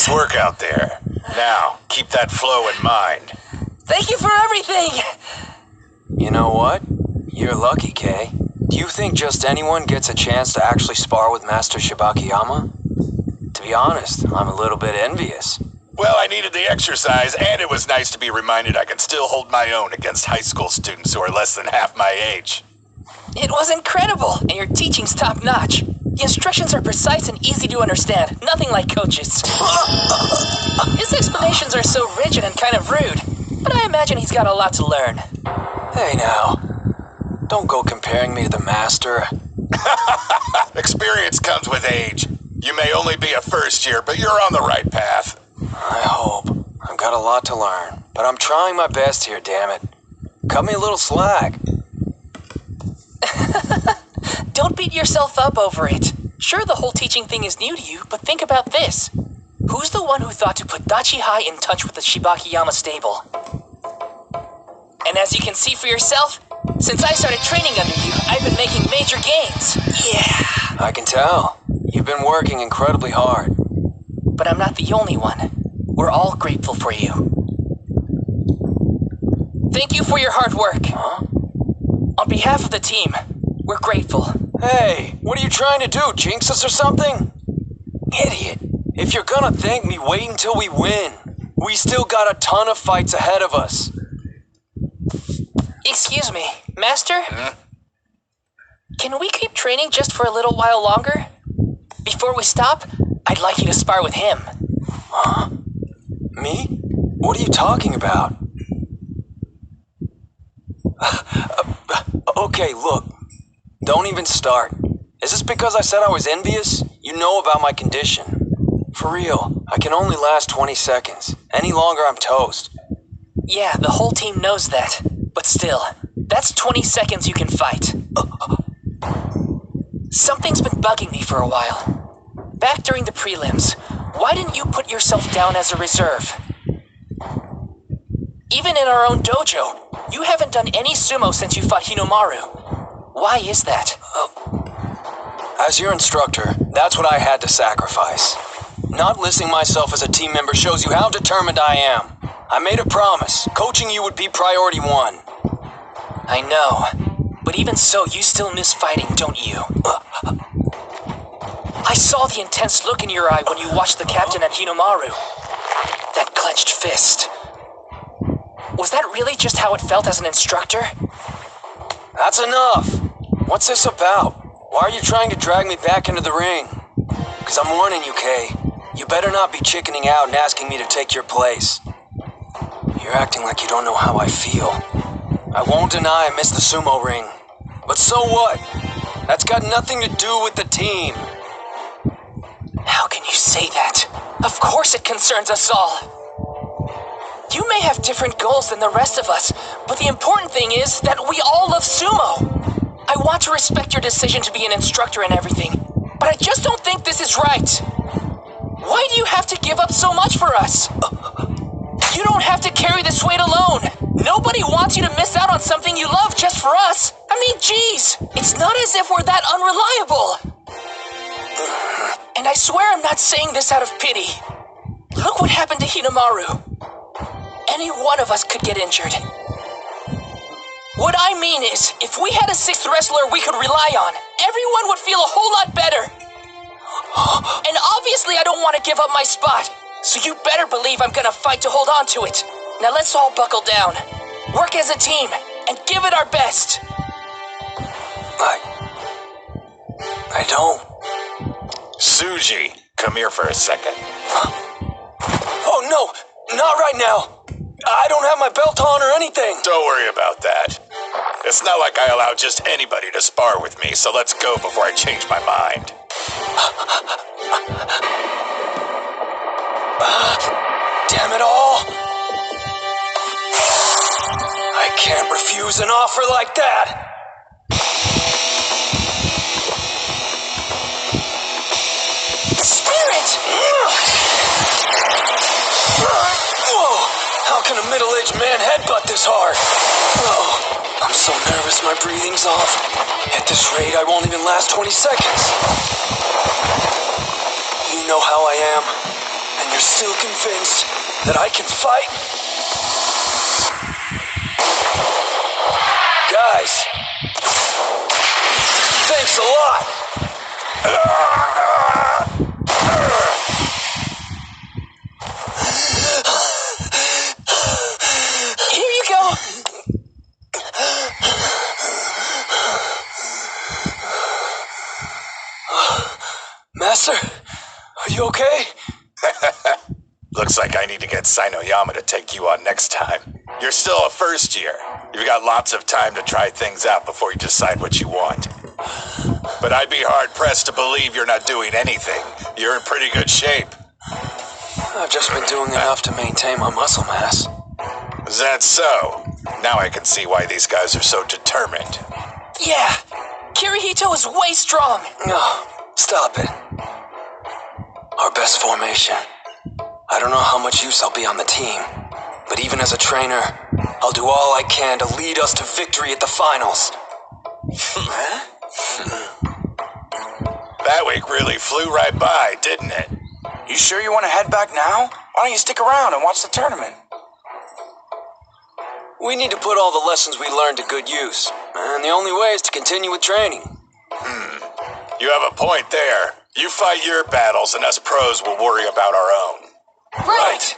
Nice work out there. Now, keep that flow in mind. Thank you for everything! You know what? You're lucky, Kay. Do you think just anyone gets a chance to actually spar with Master Shibakiyama? To be honest, I'm a little bit envious. Well, I needed the exercise, and it was nice to be reminded I can still hold my own against high school students who are less than half my age. It was incredible, and your teaching's top-notch. The instructions are precise and easy to understand, nothing like coaches. His explanations are so rigid and kind of rude, but I imagine he's got a lot to learn. Hey now, don't go comparing me to the master. Experience comes with age. You may only be a first year, but you're on the right path. I hope. I've got a lot to learn, but I'm trying my best here, damn it. Cut me a little slack. Don't beat yourself up over it. Sure, the whole teaching thing is new to you, but think about this. Who's the one who thought to put Dachi-hai in touch with the Shibakiyama stable? And as you can see for yourself, since I started training under you, I've been making major gains. Yeah. I can tell. You've been working incredibly hard. But I'm not the only one. We're all grateful for you. Thank you for your hard work. Huh? On behalf of the team, we're grateful. Hey, what are you trying to do, jinx us or something? Idiot. If you're gonna thank me, wait until we win. We still got a ton of fights ahead of us. Excuse me, Master? Can we keep training just for a little while longer? Before we stop, I'd like you to spar with him. Huh? Me? What are you talking about? Okay, look. Don't even start. Is this because I said I was envious? You know about my condition. For real, I can only last 20 seconds. Any longer, I'm toast. Yeah, the whole team knows that. But still, that's 20 seconds you can fight. Something's been bugging me for a while. Back during the prelims, why didn't you put yourself down as a reserve? Even in our own dojo, you haven't done any sumo since you fought Hinomaru. Why is that? As your instructor, that's what I had to sacrifice. Not listing myself as a team member shows you how determined I am. I made a promise. Coaching you would be priority one. I know. But even so, you still miss fighting, don't you? I saw the intense look in your eye when you watched the captain at Hinomaru. That clenched fist. Was that really just how it felt as an instructor? That's enough. What's this about? Why are you trying to drag me back into the ring? Because I'm warning you, Kay. You better not be chickening out and asking me to take your place. You're acting like you don't know how I feel. I won't deny I miss the sumo ring. But so what? That's got nothing to do with the team. How can you say that? Of course it concerns us all. You may have different goals than the rest of us, but the important thing is that we all love sumo. I want to respect your decision to be an instructor and everything, but I just don't think this is right. Why do you have to give up so much for us? You don't have to carry this weight alone. Nobody wants you to miss out on something you love just for us. I mean, geez, it's not as if we're that unreliable. And I swear I'm not saying this out of pity. Look what happened to Hinomaru. Any one of us could get injured. What I mean is, if we had a sixth wrestler we could rely on, everyone would feel a whole lot better. And obviously I don't want to give up my spot, so you better believe I'm gonna fight to hold on to it. Now let's all buckle down, work as a team, and give it our best. I don't. Suji, come here for a second. Oh no, not right now. I don't have my belt on or anything. Don't worry about that. It's not like I allow just anybody to spar with me, so let's go before I change my mind. Damn it all. I can't refuse an offer like that. Spirit! Whoa! How can a middle-aged man headbutt this hard? Oh, I'm so nervous my breathing's off. At this rate, I won't even last 20 seconds. You know how I am, and you're that I can fight? Guys, thanks a lot. Here you go. Master, are you okay? Looks like I need to get Hinomaru to take you on next time. You're still a first year. You've got lots of time to try things out before you decide what you want. But I'd be hard-pressed to believe you're not doing anything. You're in pretty good shape. I've just been doing enough to maintain my muscle mass. Is that so? Now I can see why these guys are so determined. Yeah, Kirihito is way strong. No, stop it. Our best formation. I don't know how much use I'll be on the team, but even as a trainer, I'll do all I can to lead us to victory at the finals. That week really flew right by, didn't it? You sure you want to head back now? Why don't you stick around and watch the tournament? We need to put all the lessons we learned to good use, and the only way is to continue with training. You have a point there. You fight your battles, and us pros will worry about our own. Right.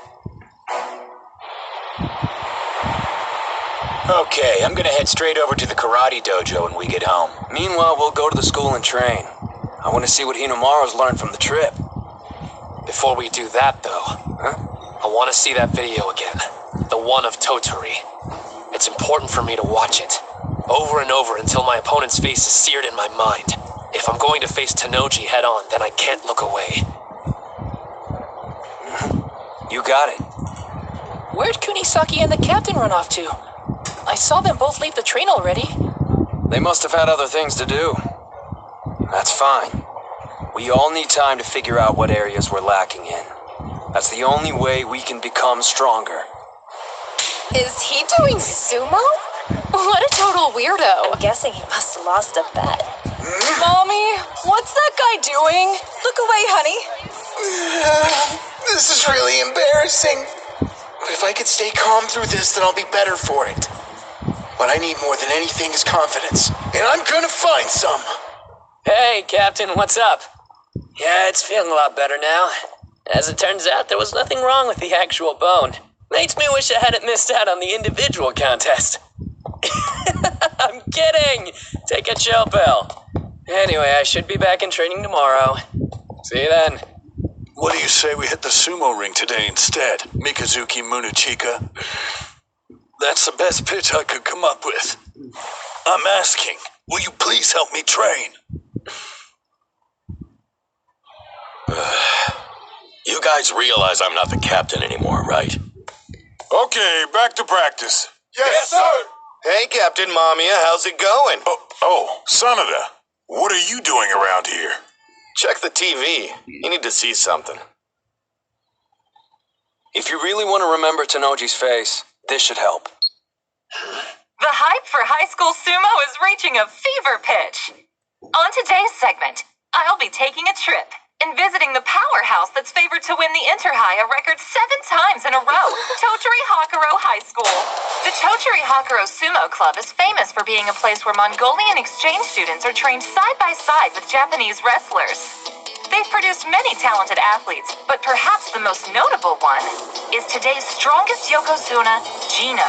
Okay, I'm gonna head straight over to the karate dojo when we get home. Meanwhile, we'll go to the school and train. I want to see what Hinomaru's learned from the trip. Before we do that, though, I want to see that video again. The one of Totori. It's important for me to watch it, over and over until my opponent's face is seared in my mind. If I'm going to face Tennoji head-on, then I can't look away. You got it. Where'd Kunisaki and the captain run off to? I saw them both leave the train already. They must have had other things to do. That's fine. We all need time to figure out what areas we're lacking in. That's the only way we can become stronger. Is he doing sumo? What a total weirdo. I'm guessing he must have lost a bet. Mommy, what's that guy doing? Look away, honey. This is really embarrassing. But if I could stay calm through this, then I'll be better for it. What I need more than anything is confidence. And I'm gonna find some. Hey, Captain, what's up? Yeah, it's feeling a lot better now. As it turns out, there was nothing wrong with the actual bone. Makes me wish I hadn't missed out on the individual contest. I'm kidding! Take a chill pill. Anyway, I should be back in training tomorrow. See you then. What do you say we hit the sumo ring today instead, Mikazuki Munachika? That's the best pitch I could come up with. I'm asking, will you please help me train? You guys realize I'm not the captain anymore, right? Okay, back to practice. Yes, sir. Hey, Captain Mamiya, how's it going? Oh, Sanada, what are you doing around here? Check the TV. You need to see something. If you really want to remember Tennoji's face, this should help. The hype for high school sumo is reaching a fever pitch. On today's segment, I'll be taking a trip and visiting the powerhouse that's favored to win the Inter-High a record 7 times in a row, Totori Hakuro High School. The Totori Hakuro Sumo Club is famous for being a place where Mongolian exchange students are trained side by side with Japanese wrestlers. They've produced many talented athletes, but perhaps the most notable one is today's strongest yokozuna, Gino.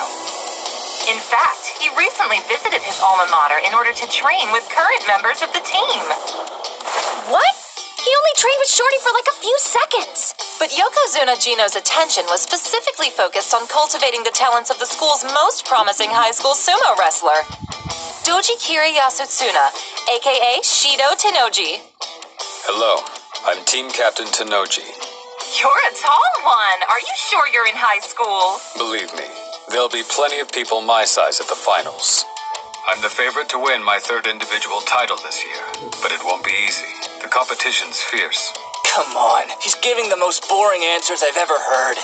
In fact, he recently visited his alma mater in order to train with current members of the team. What? He only trained with Shorty for like a few seconds. But Yokozuna Gino's attention was specifically focused on cultivating the talents of the school's most promising high school sumo wrestler, Doji Kiri Yasutsuna, aka Shido Tennoji. Hello, I'm Team Captain Tennoji. You're a tall one. Are you sure you're in high school? Believe me, there'll be plenty of people my size at the finals. I'm the favorite to win my 3rd individual title this year, but it won't be easy. The competition's fierce. Come on, he's giving the most boring answers I've ever heard.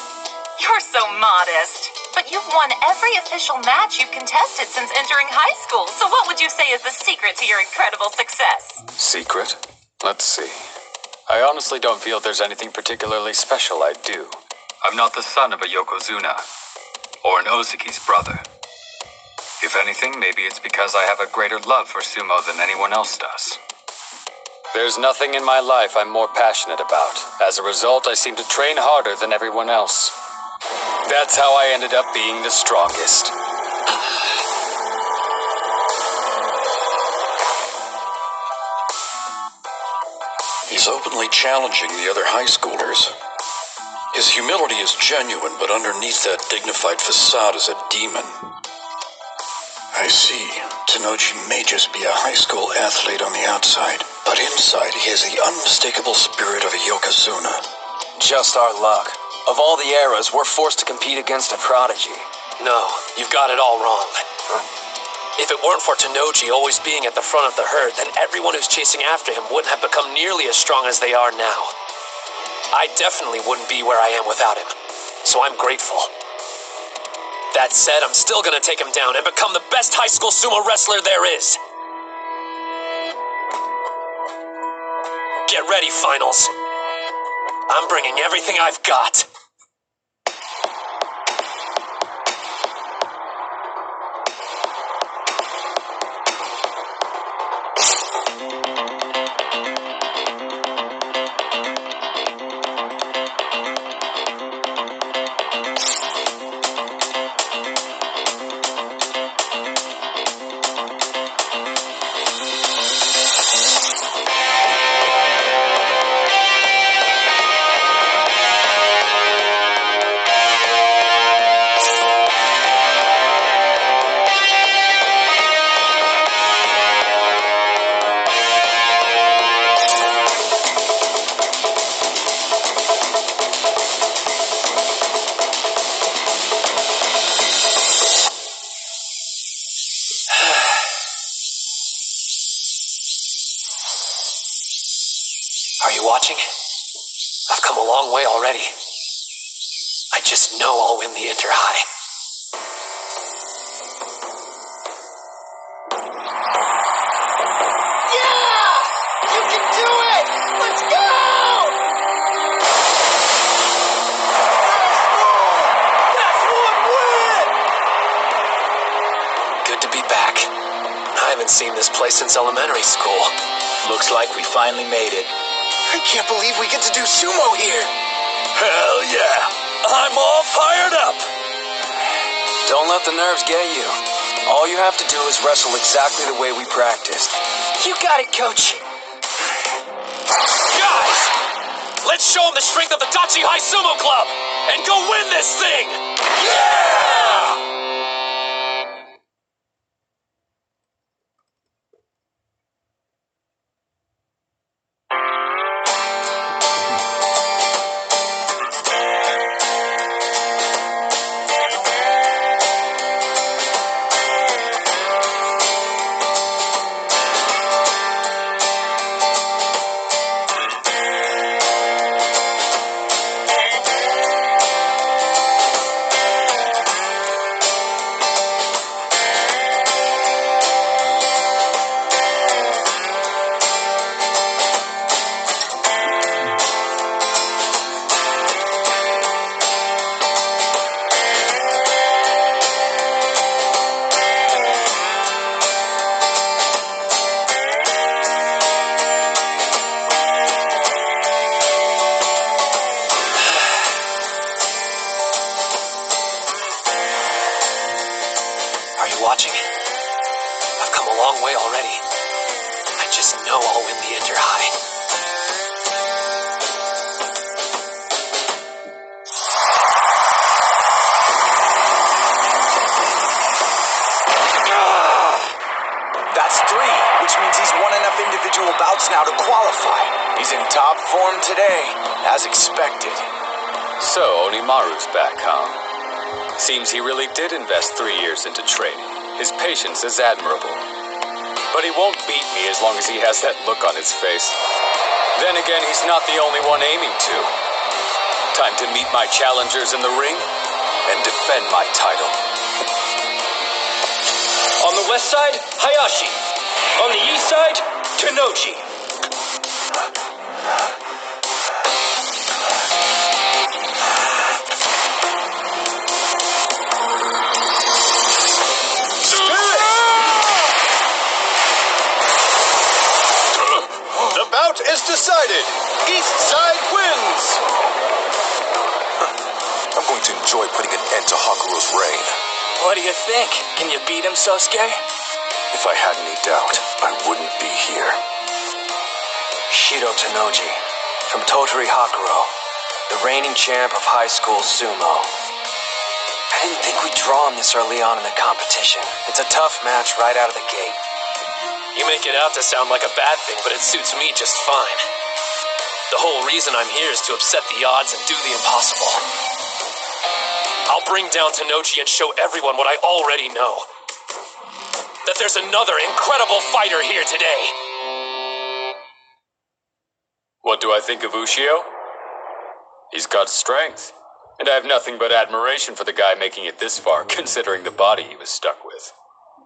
You're so modest. But you've won every official match you've contested since entering high school, so what would you say is the secret to your incredible success? Secret? Let's see. I honestly don't feel there's anything particularly special I do. I'm not the son of a Yokozuna, or an Ozuki's brother. If anything, maybe it's because I have a greater love for sumo than anyone else does. There's nothing in my life I'm more passionate about. As a result, I seem to train harder than everyone else. That's how I ended up being the strongest. He's openly challenging the other high schoolers. His humility is genuine, but underneath that dignified facade is a demon. I see. Tenoji may just be a high school athlete on the outside, but inside he has the unmistakable spirit of a Yokozuna. Just our luck. Of all the eras, we're forced to compete against a prodigy. No, you've got it all wrong. If it weren't for Tenoji always being at the front of the herd, then everyone who's chasing after him wouldn't have become nearly as strong as they are now. I definitely wouldn't be where I am without him, so I'm grateful. That said, I'm still gonna take him down and become the best high school sumo wrestler there is. Get ready, finals. I'm bringing everything I've got. Are you watching? I've come a long way already. I just know I'll win the Inter-High. Yeah! You can do it! Let's go! That's one win! Good to be back. I haven't seen this place since elementary school. Looks like we finally made it. I can't believe we get to do sumo here. Hell yeah! I'm all fired up! Don't let the nerves get you. All you have to do is wrestle exactly the way we practiced. You got it, Coach. Guys! Let's show them the strength of the Dachi High Sumo Club and go win this thing! Yeah! Watching? I've come a long way already. I just know I'll win the Inter-High. That's 3, which means he's won enough individual bouts now to qualify. He's in top form today, as expected. So, Hinomaru's back, huh? Seems he really did invest 3 years into training. His patience is admirable. But he won't beat me as long as he has that look on his face. Then again, he's not the only one aiming to. Time to meet my challengers in the ring and defend my title. On the west side, Hayashi. On the east side, Tenoji. decided. East side wins. I'm going to enjoy putting an end to Hakuro's reign. What do you think? Can you beat him, Sosuke? If I had any doubt, I wouldn't be here. Shido Tenoji, from Totori Hakuro, the reigning champ of high school sumo. I didn't think we'd draw him this early on in the competition. It's a tough match right out of the gate. You make it out to sound like a bad thing, but it suits me just fine. The whole reason I'm here is to upset the odds and do the impossible. I'll bring down Tenoji and show everyone what I already know. That there's another incredible fighter here today. What do I think of Ushio? He's got strength, and I have nothing but admiration for the guy making it this far, considering the body he was stuck with.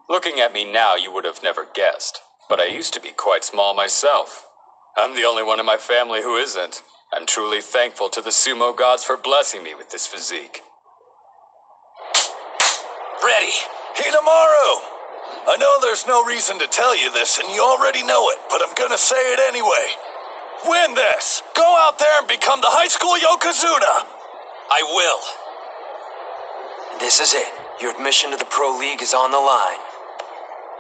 Looking at me now, you would have never guessed, but I used to be quite small myself. I'm the only one in my family who isn't. I'm truly thankful to the sumo gods for blessing me with this physique. Ready! Hinomaru! I know there's no reason to tell you this, and you already know it, but I'm gonna say it anyway. Win this! Go out there and become the high school Yokozuna! I will. This is it. Your admission to the Pro League is on the line.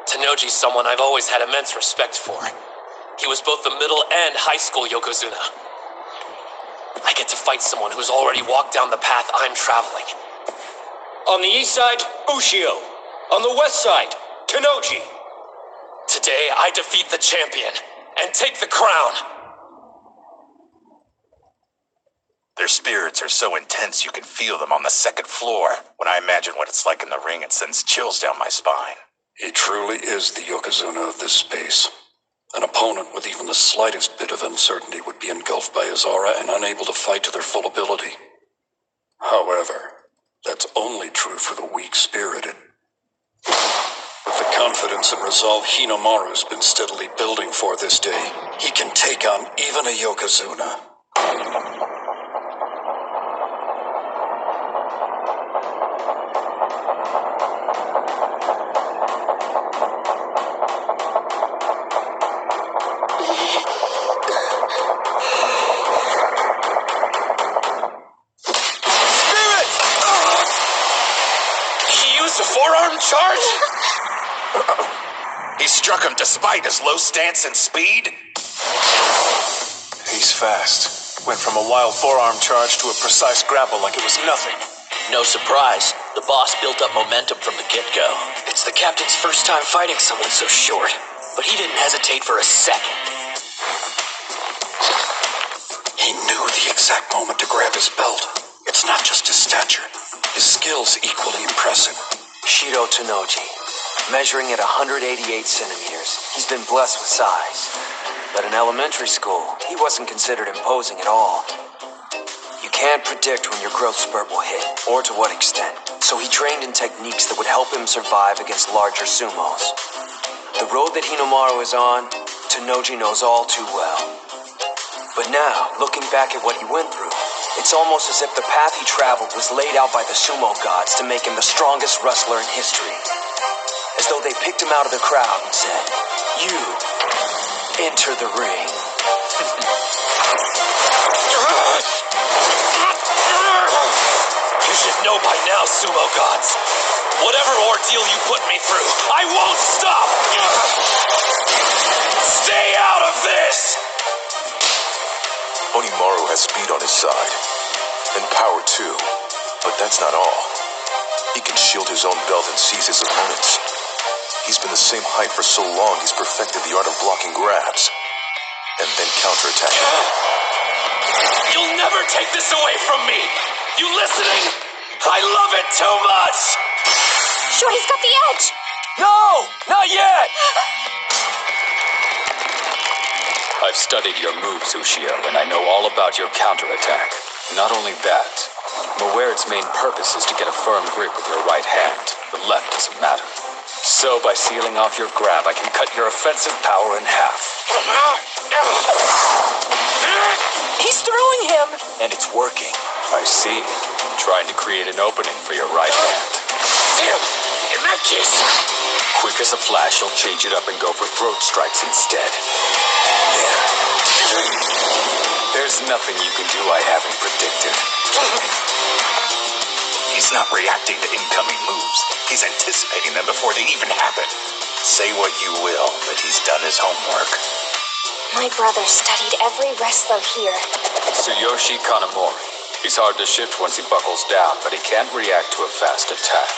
Tenoji's someone I've always had immense respect for. He was both the middle and high school Yokozuna. I get to fight someone who's already walked down the path I'm traveling. On the east side, Ushio. On the west side, Tenoji. Today, I defeat the champion and take the crown. Their spirits are so intense you can feel them on the second floor. When I imagine what it's like in the ring, it sends chills down my spine. He truly is the Yokozuna of this space. An opponent with even the slightest bit of uncertainty would be engulfed by his aura and unable to fight to their full ability. However, that's only true for the weak-spirited. With the confidence and resolve Hinomaru's been steadily building for this day, he can take on even a Yokozuna. Charge! He struck him despite his low stance and speed. He's fast. Went from a wild forearm charge to a precise grapple like it was nothing. No surprise. The boss built up momentum from the get-go. It's the captain's first time fighting someone so short, but he didn't hesitate for a second. He knew the exact moment to grab his belt. It's not just his stature. His skill's equally impressive. Shido Tenoji, measuring at 188 centimeters, he's been blessed with size. But in elementary school, he wasn't considered imposing at all. You can't predict when your growth spurt will hit, or to what extent, so he trained in techniques that would help him survive against larger sumos. The road that Hinomaru is on, Tenoji knows all too well. But now, looking back at what he went through, it's almost as if the path he traveled was laid out by the sumo gods to make him the strongest wrestler in history. As though they picked him out of the crowd and said, "You, enter the ring." You should know by now, sumo gods. Whatever ordeal you put me through, I won't stop! Stay out of this! Hinomaru has speed on his side. And power too. But that's not all. He can shield his own belt and seize his opponents. He's been the same height for so long he's perfected the art of blocking grabs. And then counterattacking. You'll never take this away from me! You listening? I love it too much! Shorty's got the edge! No! Not yet! I've studied your moves, Ushio, and I know all about your counterattack. Not only that, I'm aware its main purpose is to get a firm grip with your right hand. The left doesn't matter. So by sealing off your grab, I can cut your offensive power in half. He's throwing him! And it's working. I see. Trying to create an opening for your right hand. In that case... Quick as a flash, you'll change it up and go for throat strikes instead. There. There's nothing you can do I haven't predicted. He's not reacting to incoming moves. He's anticipating them before they even happen. Say what you will, but he's done his homework. My brother studied every wrestler here. Tsuyoshi Kanamori. He's hard to shift once he buckles down, but he can't react to a fast attack.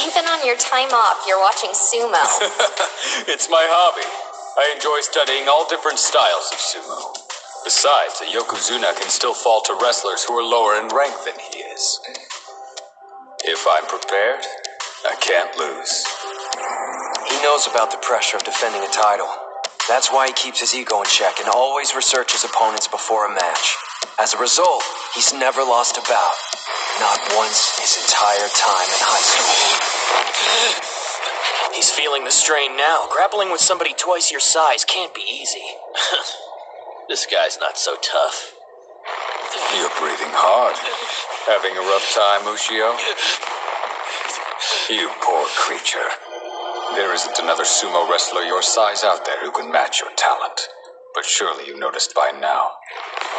Even on your time off, you're watching sumo. It's my hobby. I enjoy studying all different styles of sumo. Besides, a yokozuna can still fall to wrestlers who are lower in rank than he is. If I'm prepared, I can't lose. He knows about the pressure of defending a title. That's why he keeps his ego in check and always researches opponents before a match. As a result, he's never lost a bout. Not once his entire time in high school. He's feeling the strain now. Grappling with somebody twice your size can't be easy. This guy's not so tough. You're breathing hard. Having a rough time, Ushio? You poor creature. There isn't another sumo wrestler your size out there who can match your talent. But surely you noticed by now.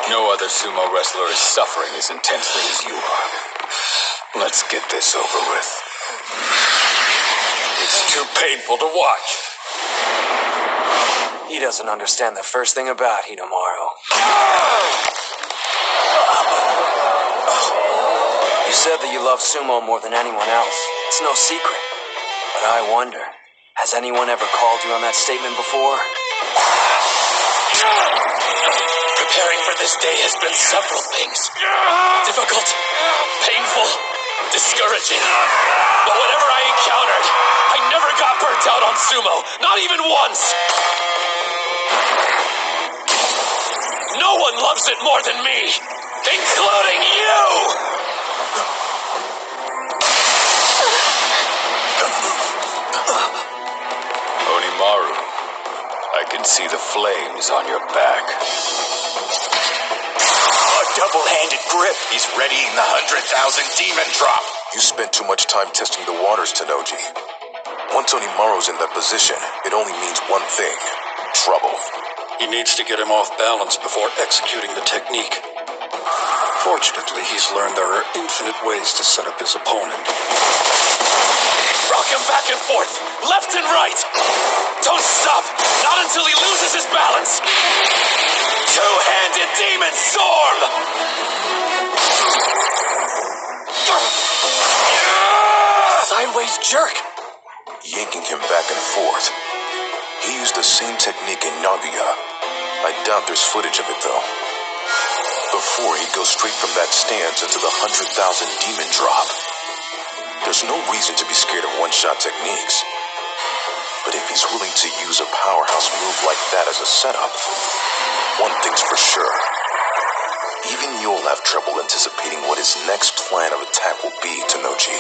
No other sumo wrestler is suffering as intensely as you are. Let's get this over with. It's too painful to watch. He doesn't understand the first thing about Hinomaru. You said that you love sumo more than anyone else. It's no secret. But I wonder, has anyone ever called you on that statement before? Preparing for this day has been several things. Difficult, painful, discouraging. But whatever I encountered, I never got burnt out on sumo. Not even once. No one loves it more than me, including you! Hinomaru, I can see the flames on your back. A double-handed grip. He's readying the 100,000 demon drop. You spent too much time testing the waters, Tanoji. Once Onimaru's in that position, it only means one thing: trouble. He needs to get him off balance before executing the technique. Fortunately, he's learned there are infinite ways to set up his opponent. Rock him back and forth, left and right. Don't stop, not until he loses his balance. Two-handed demon storm! Sideways jerk. Yanking him back and forth. He used the same technique in Nagoya. I doubt there's footage of it, though. Before, he'd go straight from that stance into the 100,000 demon drop. There's no reason to be scared of one-shot techniques. But if he's willing to use a powerhouse move like that as a setup, one thing's for sure. Even you'll have trouble anticipating what his next plan of attack will be, Tanoji.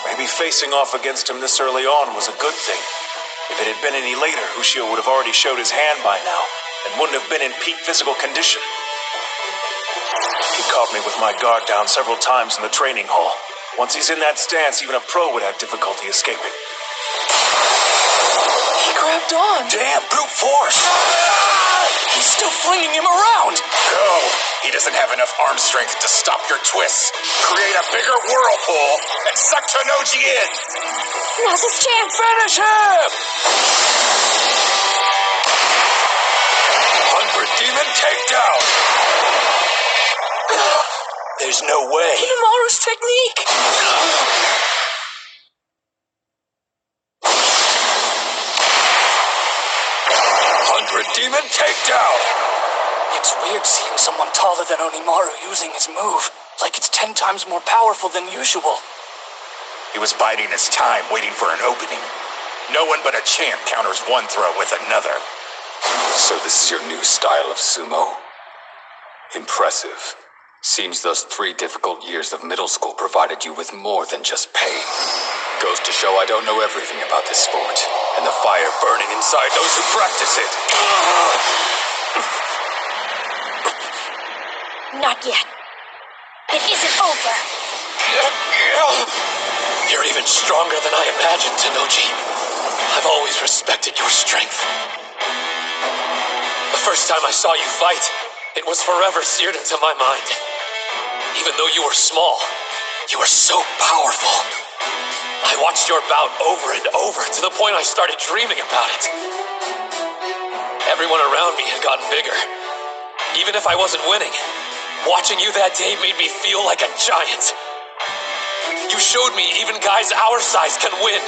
Maybe facing off against him this early on was a good thing. If it had been any later, Ushio would have already showed his hand by now, and wouldn't have been in peak physical condition. He caught me with my guard down several times in the training hall. Once he's in that stance, even a pro would have difficulty escaping. He grabbed on. Damn, brute force! He's still flinging him around. Go! He doesn't have enough arm strength to stop your twists. Create a bigger whirlpool and suck Tanoji in! Now's his chance. Finish him! 100 demon takedown! There's no way. Hinomaru's technique! 100 demon takedown! It's weird seeing someone taller than Onimaru using his move. Like it's 10 times more powerful than usual. He was biding his time, waiting for an opening. No one but a champ counters one throw with another. So this is your new style of sumo? Impressive. Seems those 3 difficult years of middle school provided you with more than just pain. Goes to show I don't know everything about this sport, and the fire burning inside those who practice it. Not yet. It isn't over. You're even stronger than I imagined, Tanoji. I've always respected your strength. first time I saw you fight, it was forever seared into my mind. Even though you were small, you were so powerful. I watched your bout over and over to the point I started dreaming about it. Everyone around me had gotten bigger. Even if I wasn't winning, watching you that day made me feel like a giant. You showed me even guys our size can win.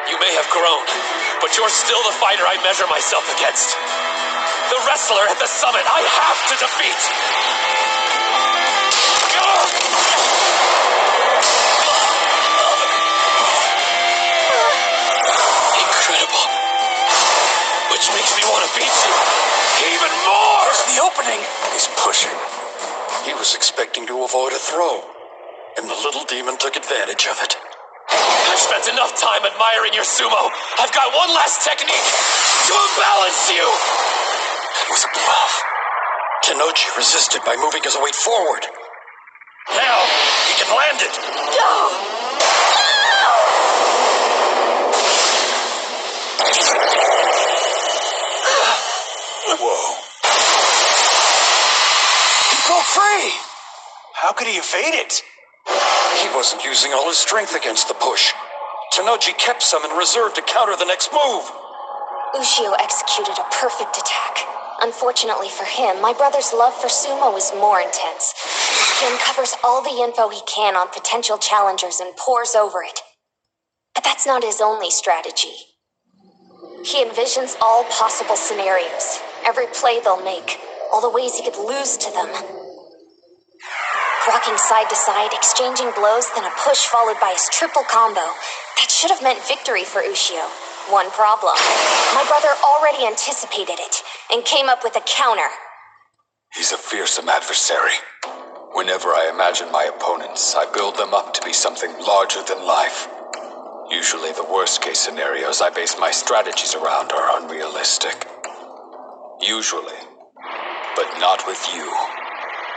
You may have grown, but you're still the fighter I measure myself against. The wrestler at the summit I have to defeat! Incredible. Which makes me want to beat you even more! There's the opening! He's pushing. He was expecting to avoid a throw, and the little demon took advantage of it. I've spent enough time admiring your sumo. I've got one last technique to imbalance you! It was a bluff. Tenochi resisted by moving his weight forward. Now, he can land it! Whoa. He broke free! How could he evade it? He wasn't using all his strength against the push. Tenochi kept some in reserve to counter the next move. Ushio executed a perfect attack. Unfortunately for him, my brother's love for sumo is more intense. He uncovers all the info he can on potential challengers and pours over it. But that's not his only strategy. He envisions all possible scenarios, every play they'll make, all the ways he could lose to them. Rocking side to side, exchanging blows, then a push followed by his triple combo. That should have meant victory for Ushio. One problem. My brother already anticipated it and came up with a counter. He's a fearsome adversary. Whenever I imagine my opponents, I build them up to be something larger than life. Usually the worst-case scenarios I base my strategies around are unrealistic. Usually. But not with you,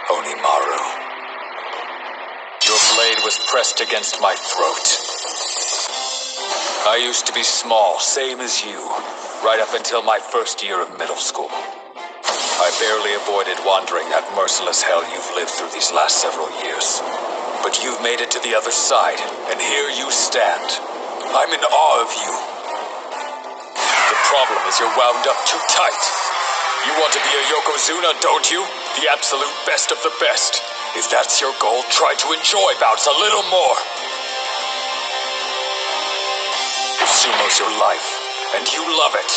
Hinomaru. Your blade was pressed against my throat. I used to be small, same as you, right up until my first year of middle school. I barely avoided wandering that merciless hell you've lived through these last several years. But you've made it to the other side, and here you stand. I'm in awe of you. The problem is you're wound up too tight. You want to be a Yokozuna, don't you? The absolute best of the best. If that's your goal, try to enjoy bouts a little more. If sumo's your life, and you love it,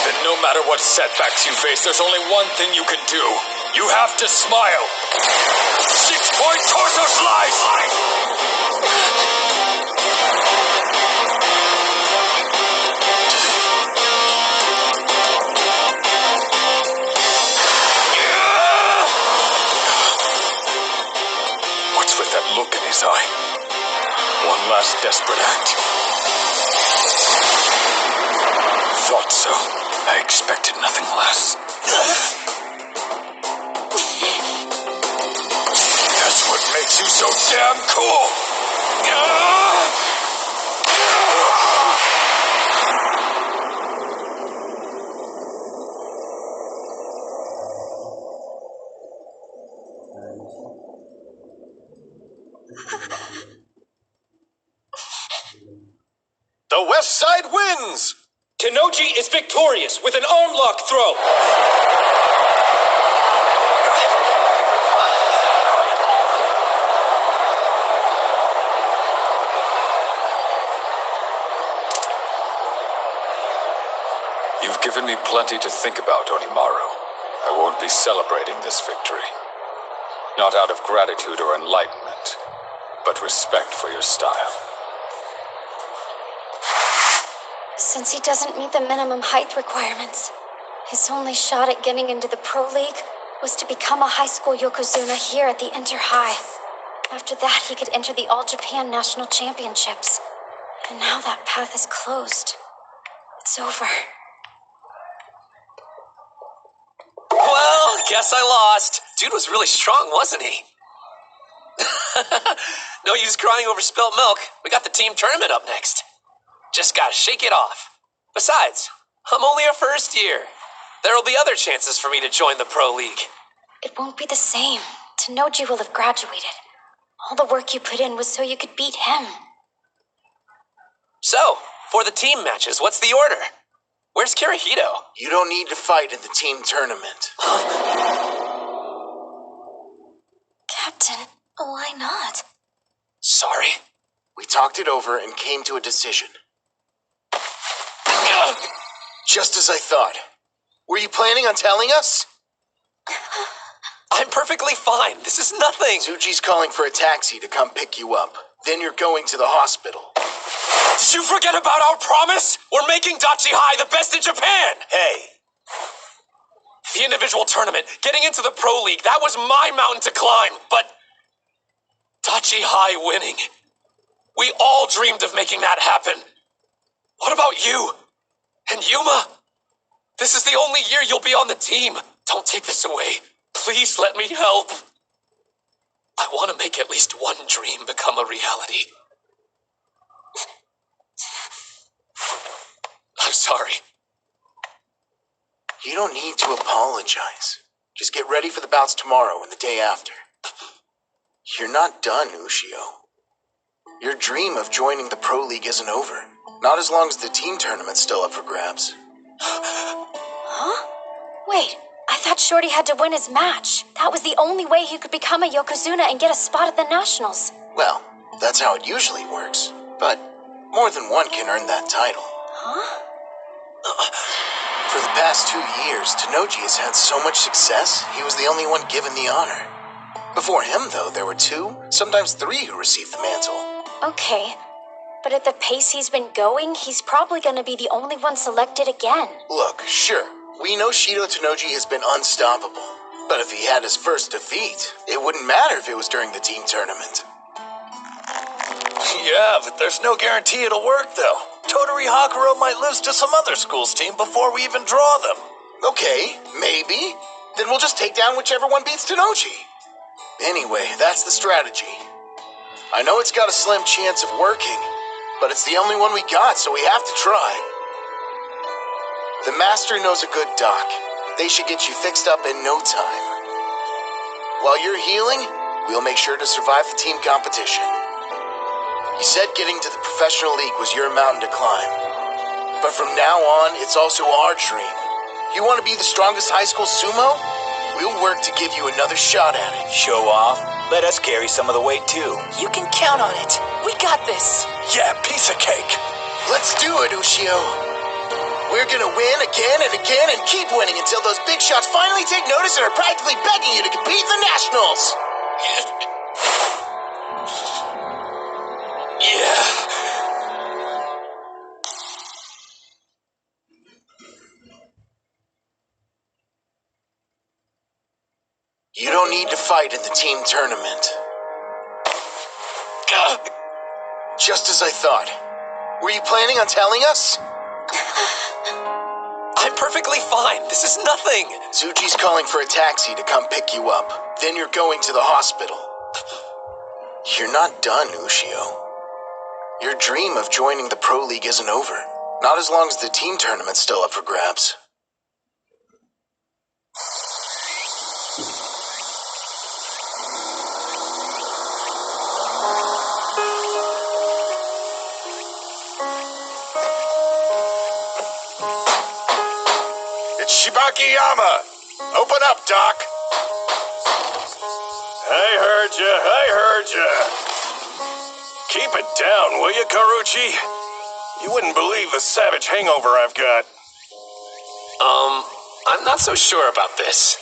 then no matter what setbacks you face, there's only one thing you can do. You have to smile. 6-point torso slice! What's with that look in his eye? One last desperate act. Thought so. I expected nothing less. That's what makes you so damn cool! The West Side wins! Tenochi is victorious with an arm lock throw. You've given me plenty to think about, Hinomaru. I won't be celebrating this victory. Not out of gratitude or enlightenment, but respect for your style. Since he doesn't meet the minimum height requirements, his only shot at getting into the Pro League was to become a high school Yokozuna here at the Inter-High. After that, he could enter the All-Japan National Championships. And now that path is closed. It's over. Well, guess I lost. Dude was really strong, wasn't he? No use crying over spilt milk. We got the team tournament up next. Just gotta shake it off. Besides, I'm only a first year. There'll be other chances for me to join the Pro League. It won't be the same. Tanoji will have graduated. All the work you put in was so you could beat him. So, for the team matches, what's the order? Where's Kirihito? You don't need to fight in the team tournament. Captain, why not? Sorry. We talked it over and came to a decision. Just as I thought. Were you planning on telling us? I'm perfectly fine. This is nothing. Tsuji's calling for a taxi to come pick you up. Then you're going to the hospital. Did you forget about our promise? We're making Dachi High the best in Japan! Hey, The individual tournament, getting into the Pro League, that was my mountain to climb, but Dachi High winning. We all dreamed of making that happen. What about you? And Yuma? This is the only year you'll be on the team. Don't take this away. Please let me help. I want to make at least one dream become a reality. I'm sorry. You don't need to apologize. Just get ready for the bouts tomorrow and the day after. You're not done, Ushio. Your dream of joining the Pro League isn't over. Not as long as the team tournament's still up for grabs. Huh? Wait, I thought Shorty had to win his match. That was the only way he could become a Yokozuna and get a spot at the Nationals. Well, that's how it usually works. But more than one can earn that title. Huh? For the past 2 years, Tanoji has had so much success, he was the only one given the honor. Before him, though, there were 2, sometimes 3 who received the mantle. Okay, but at the pace he's been going, he's probably going to be the only one selected again. Look, sure, we know Shido Tanoji has been unstoppable. But if he had his first defeat, it wouldn't matter if it was during the team tournament. Yeah, but there's no guarantee it'll work, though. Tottori Hakuro might lose to some other school's team before we even draw them. Okay, maybe. Then we'll just take down whichever one beats Tanoji. Anyway, that's the strategy. I know it's got a slim chance of working, but it's the only one we got, so we have to try. The master knows a good doc. They should get you fixed up in no time. While you're healing, we'll make sure to survive the team competition. You said getting to the professional league was your mountain to climb. But from now on, it's also our dream. You want to be the strongest high school sumo? We'll work to give you another shot at it. show off. Let us carry some of the weight, too. You can count on it. We got this. Yeah, piece of cake. Let's do it, Ushio. We're gonna win again and again and keep winning until those big shots finally take notice and are practically begging you to compete in the Nationals. Yeah. You don't need to fight in the team tournament. Just as I thought. Were you planning on telling us? I'm perfectly fine. This is nothing. Tsuji's calling for a taxi to come pick you up. Then you're going to the hospital. You're not done, Ushio. Your dream of joining the Pro League isn't over. Not as long as the team tournament's still up for grabs. It's Shibakiyama! Open up, Doc! I heard ya. Keep it down, will you, Karuchi? You wouldn't believe the savage hangover I've got. I'm not so sure about this.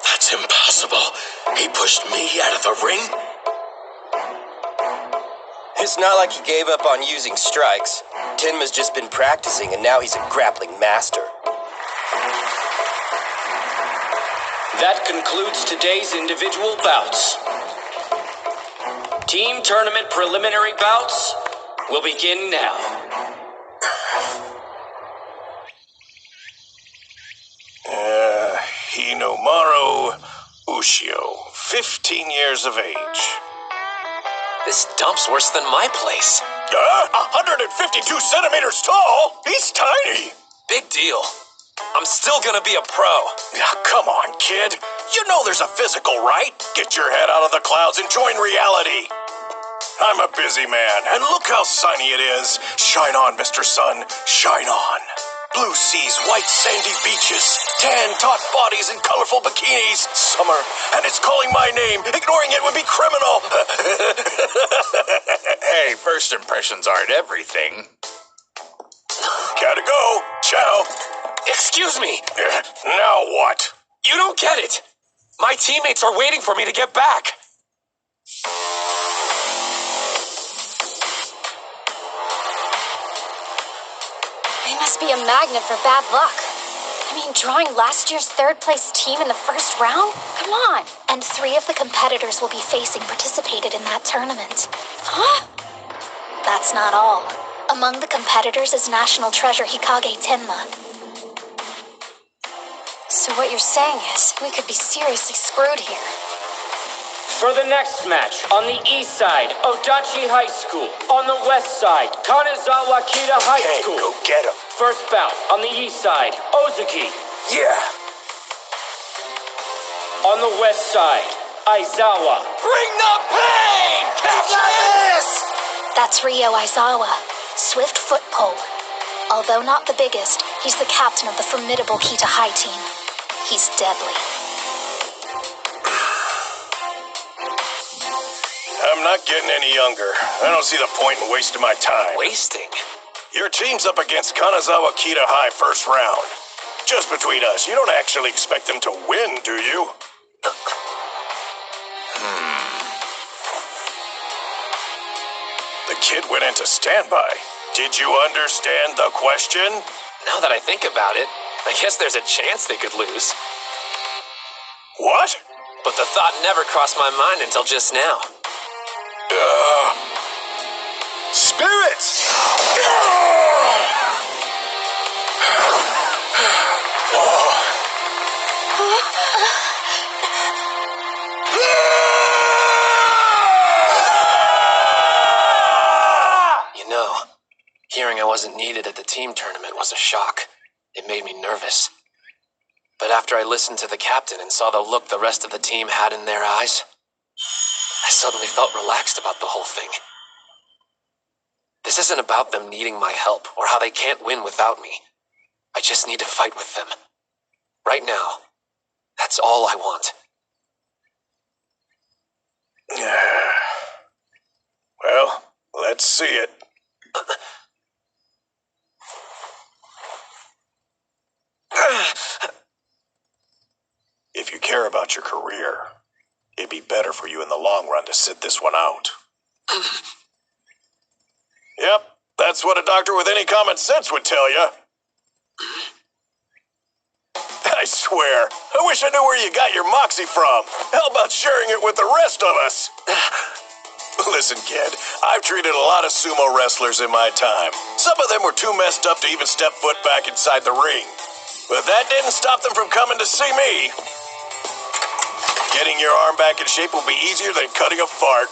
That's impossible. He pushed me out of the ring? It's not like he gave up on using strikes. Tenma's just been practicing, and now he's a grappling master. That concludes today's individual bouts. Team tournament preliminary bouts will begin now. Hinomaru Sumo 15 years of age. This dump's worse than my place. 152 centimeters tall? He's tiny. Big deal. I'm still gonna be a pro. Come on, kid. You know there's a physical, right? Get your head out of the clouds and join reality. I'm a busy man, and look how sunny it is. Shine on, Mr. Sun. Shine on. Blue seas, white sandy beaches, tan taut bodies and colorful bikinis. Summer, and it's calling my name. Ignoring it would be criminal. Hey, first impressions aren't everything. Gotta go. Ciao. Excuse me. Now what? You don't get it. My teammates are waiting for me to get back. They must be a magnet for bad luck. I mean, drawing last year's third-place team in the first round? Come on. And 3 of the competitors we'll be facing participated in that tournament. Huh? That's not all. Among the competitors is National Treasure Hikage Tenma. So what you're saying is, we could be seriously screwed here. For the next match, on the east side, Odachi High School. On the west side, Kanazawa Kita High School. Go get him. First bout, on the east side, Ozuki. Yeah. On the west side, Aizawa. Bring the pain! Capture this! That's Ryo Aizawa, swift foot pole. Although not the biggest, he's the captain of the formidable Kita High team. He's deadly. I'm not getting any younger. I don't see the point in wasting my time. Wasting? Your team's up against Kanazawa Kita High first round. Just between us, you don't actually expect them to win, do you? The kid went into standby. Did you understand the question? Now that I think about it, I guess there's a chance they could lose. What? But the thought never crossed my mind until just now. Spirits! You know, hearing I wasn't needed at the team tournament was a shock. It made me nervous. But after I listened to the captain and saw the look the rest of the team had in their eyes, I suddenly felt relaxed about the whole thing. This isn't about them needing my help or how they can't win without me. I just need to fight with them. Right now, that's all I want. Well, let's see it. If you care about your career, it'd be better for you in the long run to sit this one out. Yep, that's what a doctor with any common sense would tell you. I swear, I wish I knew where you got your moxie from. How about sharing it with the rest of us? Listen, kid, I've treated a lot of sumo wrestlers in my time. Some of them were too messed up to even step foot back inside the ring. But that didn't stop them from coming to see me. Getting your arm back in shape will be easier than cutting a fart.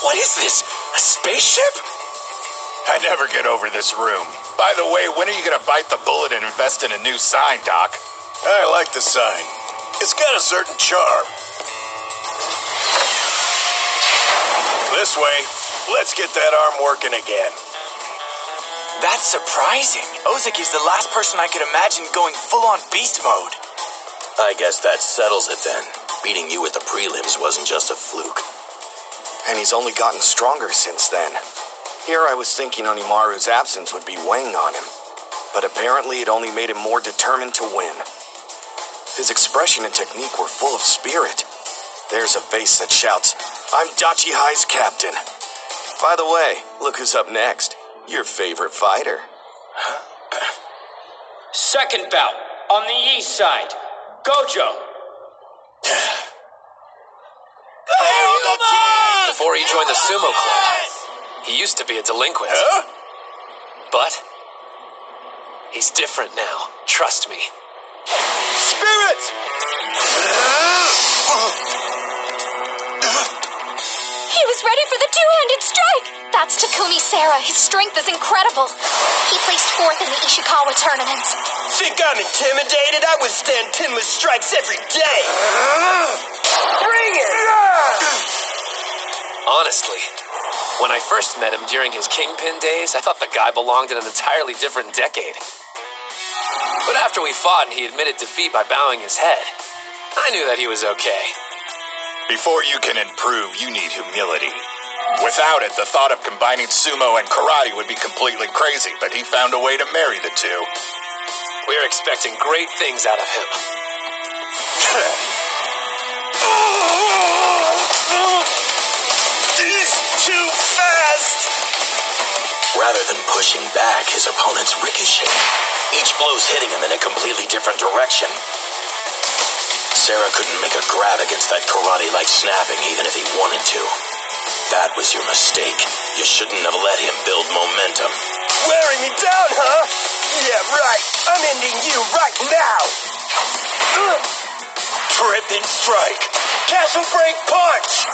What is this? A spaceship? I never get over this room. By the way, when are you gonna bite the bullet and invest in a new sign, Doc? I like the sign. It's got a certain charm. This way, let's get that arm working again. That's surprising. Ozuki's the last person I could imagine going full-on beast mode. I guess that settles it then. Beating you at the prelims wasn't just a fluke. And he's only gotten stronger since then. Here I was thinking Hinomaru's absence would be weighing on him, but apparently it only made him more determined to win. His expression and technique were full of spirit. There's a face that shouts, "I'm Dachi High's captain." By the way, look who's up next. Your favorite fighter. Second bout, on the east side, Gojo. Before he joined the sumo club, he used to be a delinquent. Huh? But he's different now. Trust me. Spirits! ready for the two-handed strike! That's Takumi Sara. His strength is incredible. He placed 4th in the Ishikawa tournaments. Think I'm intimidated? I withstand Tenma's strikes every day! Bring it! Honestly, when I first met him during his Kingpin days, I thought the guy belonged in an entirely different decade. But after we fought and he admitted defeat by bowing his head, I knew that he was okay. Before you can improve, you need humility. Without it, the thought of combining sumo and karate would be completely crazy, but he found a way to marry the two. We're expecting great things out of him. He's too fast! Rather than pushing back, his opponents ricochet. Each blow's hitting him in a completely different direction. Sara couldn't make a grab against that karate-like snapping even if he wanted to. That was your mistake. You shouldn't have let him build momentum. Wearing me down, huh? Yeah, right. I'm ending you right now. Tripping strike. Castle break punch.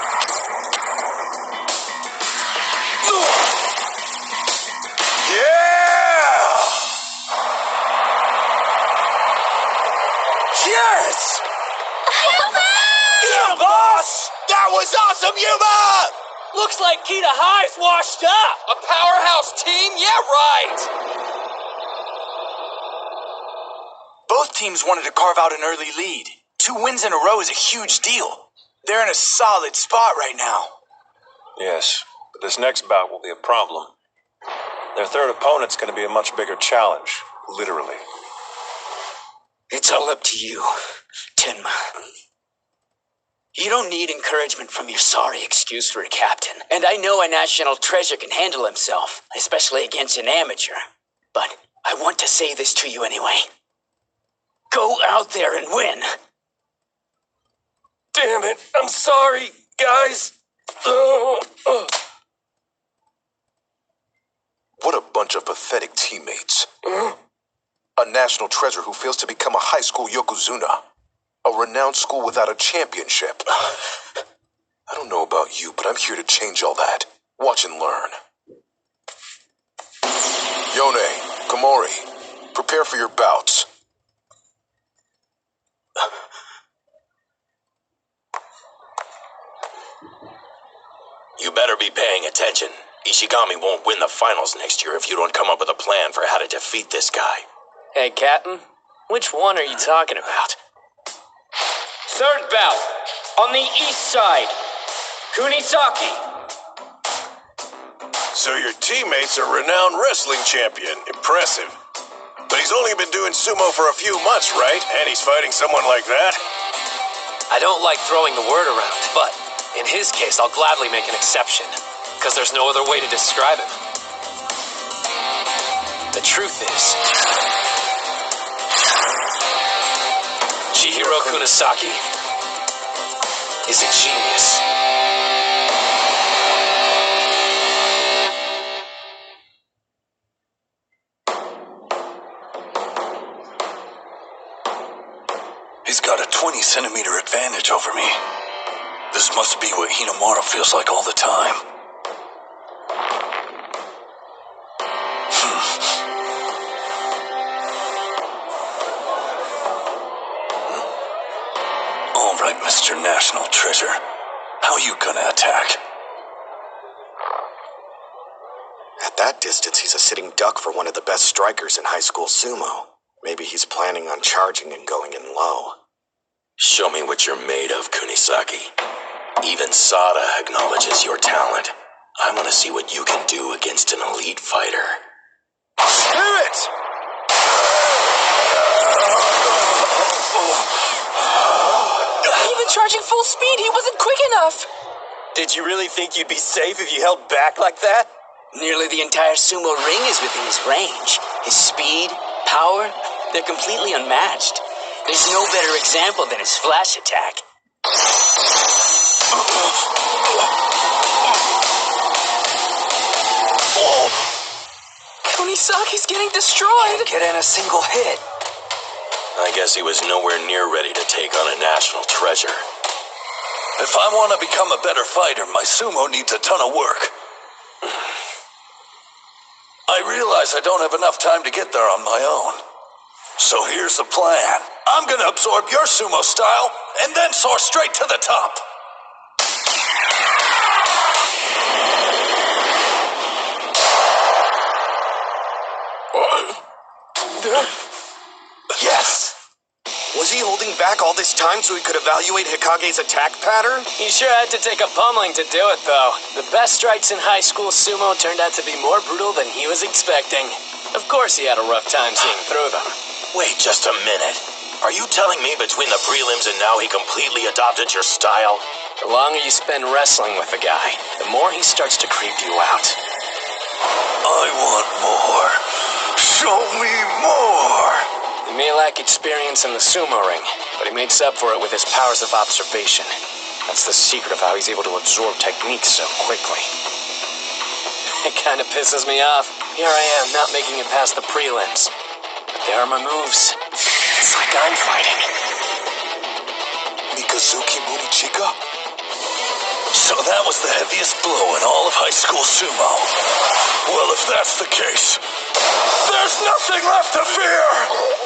Yeah! Yes! Yeah, boss! That was awesome, Yuma! Looks like Kita High's washed up. A powerhouse team? Yeah, right! Both teams wanted to carve out an early lead. 2 wins in a row is a huge deal. They're in a solid spot right now. Yes, but this next bout will be a problem. Their third opponent's going to be a much bigger challenge, literally. It's all up to you, Tenma. You don't need encouragement from your sorry excuse for a captain. And I know a national treasure can handle himself, especially against an amateur. But I want to say this to you anyway. Go out there and win. Damn it. I'm sorry, guys. What a bunch of pathetic teammates. A national treasure who fails to become a high school yokozuna. A renowned school without a championship. I don't know about you, but I'm here to change all that. Watch and learn. Yone, Komori, prepare for your bouts. You better be paying attention. Ishigami won't win the finals next year if you don't come up with a plan for how to defeat this guy. Hey, Captain, which one are you talking about? Third bout, on the east side, Kunisaki. So your teammate's a renowned wrestling champion. Impressive. But he's only been doing sumo for a few months, right? And he's fighting someone like that? I don't like throwing the word around, but in his case, I'll gladly make an exception, because there's no other way to describe him. The truth is, Chihiro Kunisaki is a genius. He's got a 20-centimeter advantage over me. This must be what Hinomaru feels like all the time. All right, Mr. National Treasure. How you gonna attack? At that distance, he's a sitting duck for one of the best strikers in high school sumo. Maybe he's planning on charging and going in low. Show me what you're made of, Kunisaki. Even Sada acknowledges your talent. I want to see what you can do against an elite fighter. Spirit! Even charging full speed, he wasn't quick enough. Did you really think you'd be safe if you held back like that? Nearly the entire sumo ring is within his range. His speed, power, they're completely unmatched. There's no better example than his flash attack. Kunisaki's getting destroyed. Can't get in a single hit. I guess he was nowhere near ready to take on a national treasure. If I want to become a better fighter, my sumo needs a ton of work. I realize I don't have enough time to get there on my own. So here's the plan. I'm gonna absorb your sumo style, and then soar straight to the top. Yes! Was he holding back all this time so he could evaluate Hikage's attack pattern? He sure had to take a pummeling to do it, though. The best strikes in high school sumo turned out to be more brutal than he was expecting. Of course he had a rough time seeing through them. Wait just a minute. Are you telling me between the prelims and now he completely adopted your style? The longer you spend wrestling with a guy, the more he starts to creep you out. I want more. Show me more. He may lack experience in the sumo ring, but he makes up for it with his powers of observation. That's the secret of how he's able to absorb techniques so quickly. It kind of pisses me off. Here I am, not making it past the prelims. But there are my moves. It's like I'm fighting. Mikazuki Munichika? So that was the heaviest blow in all of high school sumo. Well, if that's the case, there's nothing left to fear!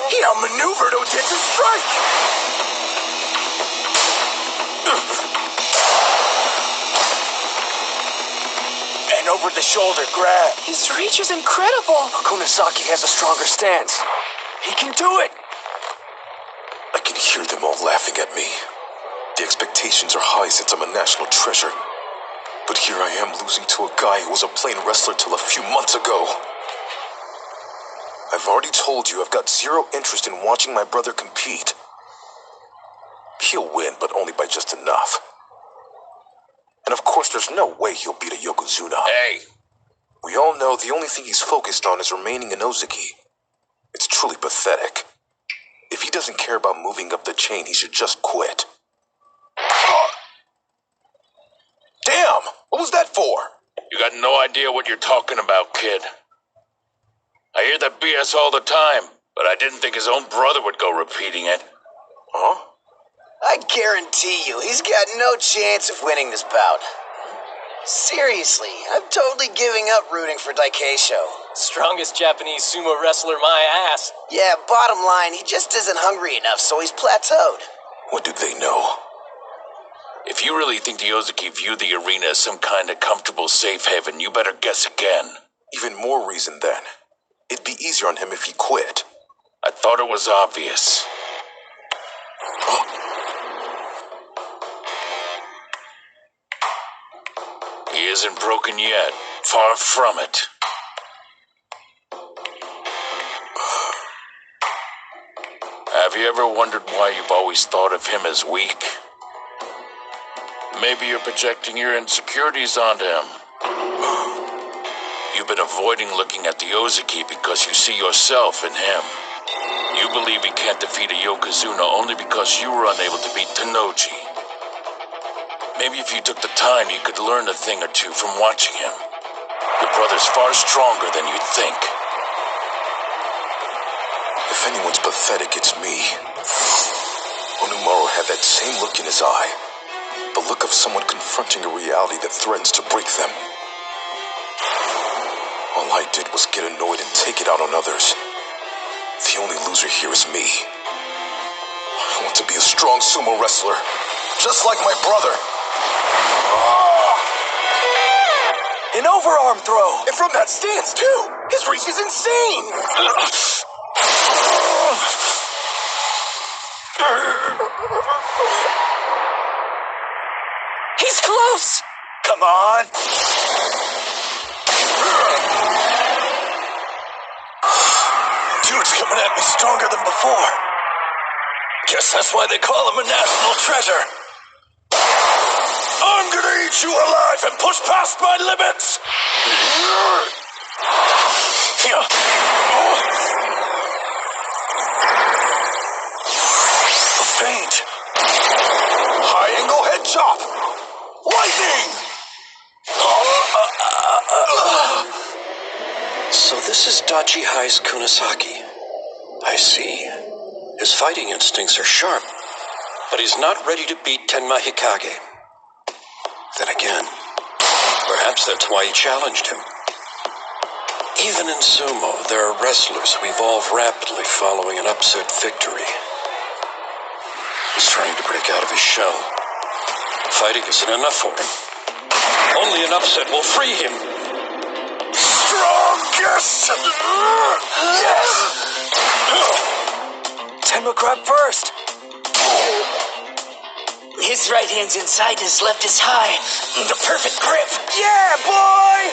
He outmaneuvered Odin's strike! An over-the-shoulder grab. His reach is incredible. Kunisaki has a stronger stance. He can do it! I can hear them all laughing at me. The expectations are high since I'm a national treasure. But here I am losing to a guy who was a plain wrestler till a few months ago. I've already told you I've got zero interest in watching my brother compete. He'll win, but only by just enough. And of course, there's no way he'll beat a Yokozuna. Hey! We all know the only thing he's focused on is remaining in Ozaki. It's truly pathetic. If he doesn't care about moving up the chain, he should just quit. Damn! What was that for? You got no idea what you're talking about, kid. I hear that BS all the time, but I didn't think his own brother would go repeating it. Huh? I guarantee you, he's got no chance of winning this bout. Seriously, I'm totally giving up rooting for Daikeisho. Strongest Japanese sumo wrestler, my ass. Yeah, bottom line, he just isn't hungry enough, so he's plateaued. What do they know? If you really think the Ozaki view the arena as some kind of comfortable safe haven, you better guess again. Even more reason then. It'd be easier on him if he quit. I thought it was obvious. He isn't broken yet. Far from it. Have you ever wondered why you've always thought of him as weak? Maybe you're projecting your insecurities onto him. You've been avoiding looking at the Ozaki because you see yourself in him. You believe he can't defeat a Yokozuna only because you were unable to beat Tennoji. Maybe if you took the time, you could learn a thing or two from watching him. Your brother's far stronger than you'd think. If anyone's pathetic, it's me. Hinomaru had that same look in his eye. The look of someone confronting a reality that threatens to break them. All I did was get annoyed and take it out on others. The only loser here is me. I want to be a strong sumo wrestler, just like my brother. An overarm throw! And from that stance, too! His reach is insane! He's close! Come on! Dude's coming at me stronger than before. Guess that's why they call him a national treasure. I'm gonna eat you alive and push past my limits! A feint. High angle head chop! Lightning! So this is Dachi High's Kunisaki. I see. His fighting instincts are sharp, but he's not ready to beat Tenma Hikage. Then again, perhaps that's why he challenged him. Even in sumo, there are wrestlers who evolve rapidly following an upset victory. He's trying to break out of his shell. Fighting isn't enough for him. Only an upset will free him. Strongest! Yes! Tenma grabbed first. His right hand's inside, his left is high. The perfect grip. Yeah, boy!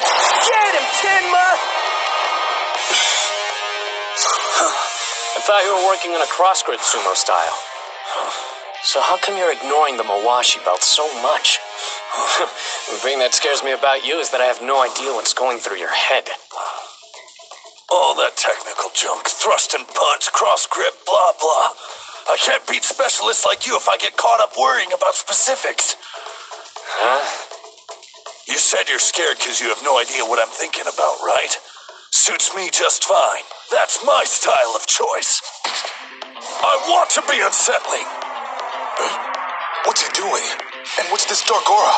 Get him, Tenma! I thought you were working on a cross-grip sumo style. So how come you're ignoring the Mawashi belt so much? The thing that scares me about you is that I have no idea what's going through your head. All that technical junk, thrust and punch, cross grip, blah blah. I can't beat specialists like you if I get caught up worrying about specifics. Huh? You said you're scared because you have no idea what I'm thinking about, right? Suits me just fine. That's my style of choice. I want to be unsettling. What's he doing? And what's this dark aura?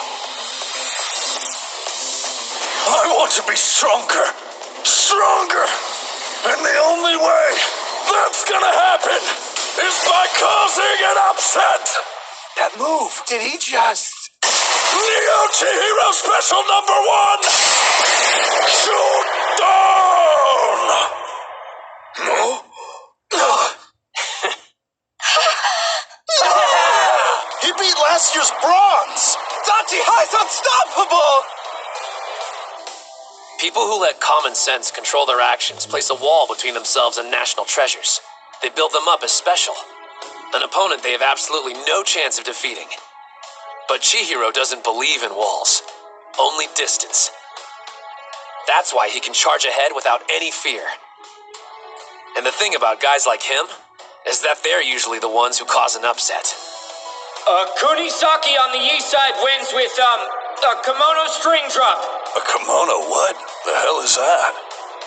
I want to be stronger. Stronger. And the only way that's gonna happen is by causing an upset. That move. Did he just... Neo Chihiro Special Number 1! Shoot down! No? He beat last year's bronze! Dachi High's unstoppable! People who let common sense control their actions place a wall between themselves and national treasures. They build them up as special. An opponent they have absolutely no chance of defeating. But Chihiro doesn't believe in walls, only distance. That's why he can charge ahead without any fear. And the thing about guys like him is that they're usually the ones who cause an upset. Kunisaki on the east side wins with, a kimono string drop. A kimono, what? The hell is that?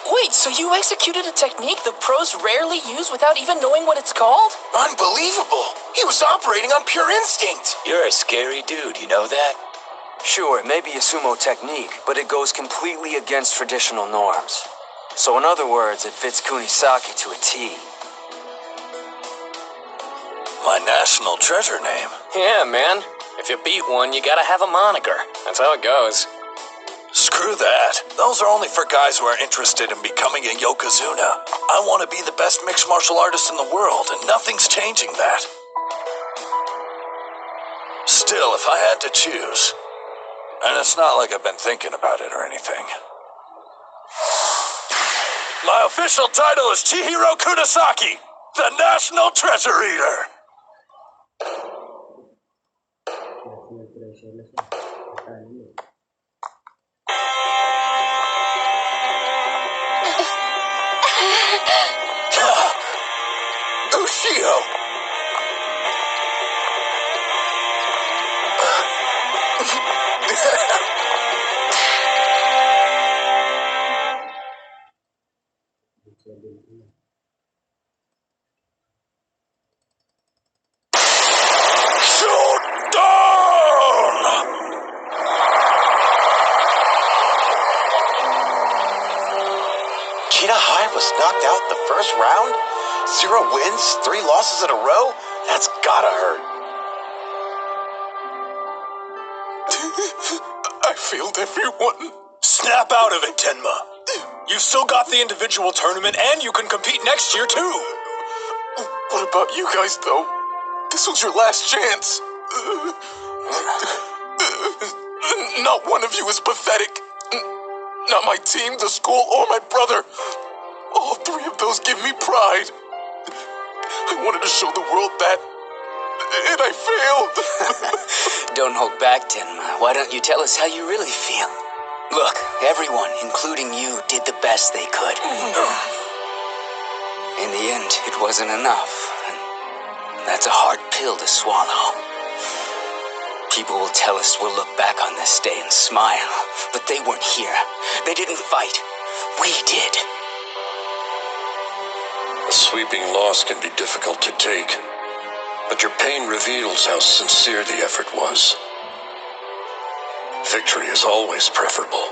Wait, so you executed a technique the pros rarely use without even knowing what it's called? Unbelievable! He was operating on pure instinct! You're a scary dude, you know that? Sure, it may be a sumo technique, but it goes completely against traditional norms. So in other words, it fits Kunisaki to a T. My national treasure name. Yeah, man. If you beat one, you gotta have a moniker. That's how it goes. Screw that. Those are only for guys who are interested in becoming a Yokozuna. I want to be the best mixed martial artist in the world, and nothing's changing that. Still, if I had to choose, and it's not like I've been thinking about it or anything. My official title is Chihiro Kunisaki, the National Treasure Eater. Ushio! Shoot down! Cheetah High was knocked out the first round? 0 wins, 3 losses in a row? That's gotta hurt. I failed everyone. Snap out of it, Tenma. You've still got the individual tournament, and you can compete next year, too. What about you guys, though? This was your last chance. Not one of you is pathetic. Not my team, the school, or my brother. All 3 of those give me pride. I wanted to show the world that, and I failed. Don't hold back, Tenma. Why don't you tell us how you really feel? Look, everyone, including you, did the best they could. In the end, it wasn't enough. And that's a hard pill to swallow. People will tell us we'll look back on this day and smile, but they weren't here. They didn't fight. We did. A sweeping loss can be difficult to take, but your pain reveals how sincere the effort was. Victory is always preferable,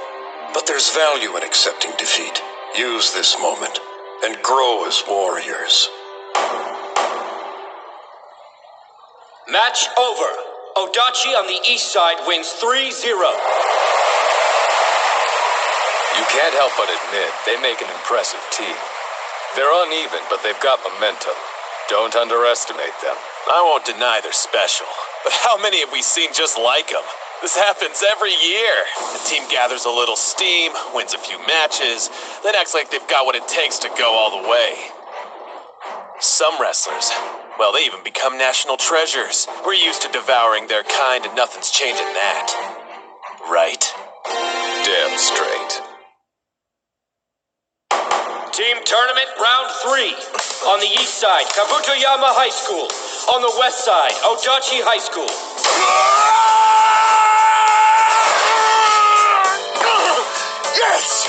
but there's value in accepting defeat. Use this moment and grow as warriors. Match over. Odachi on the east side wins 3-0. You can't help but admit they make an impressive team. They're uneven, but they've got momentum. Don't underestimate them. I won't deny they're special, but how many have we seen just like them? This happens every year. The team gathers a little steam, wins a few matches, then acts like they've got what it takes to go all the way. Some wrestlers, well, they even become national treasures. We're used to devouring their kind, and nothing's changing that. Right? Damn straight. Team tournament round 3. On the east side, Kabutoyama High School. On the west side, Odachi High School. Yes!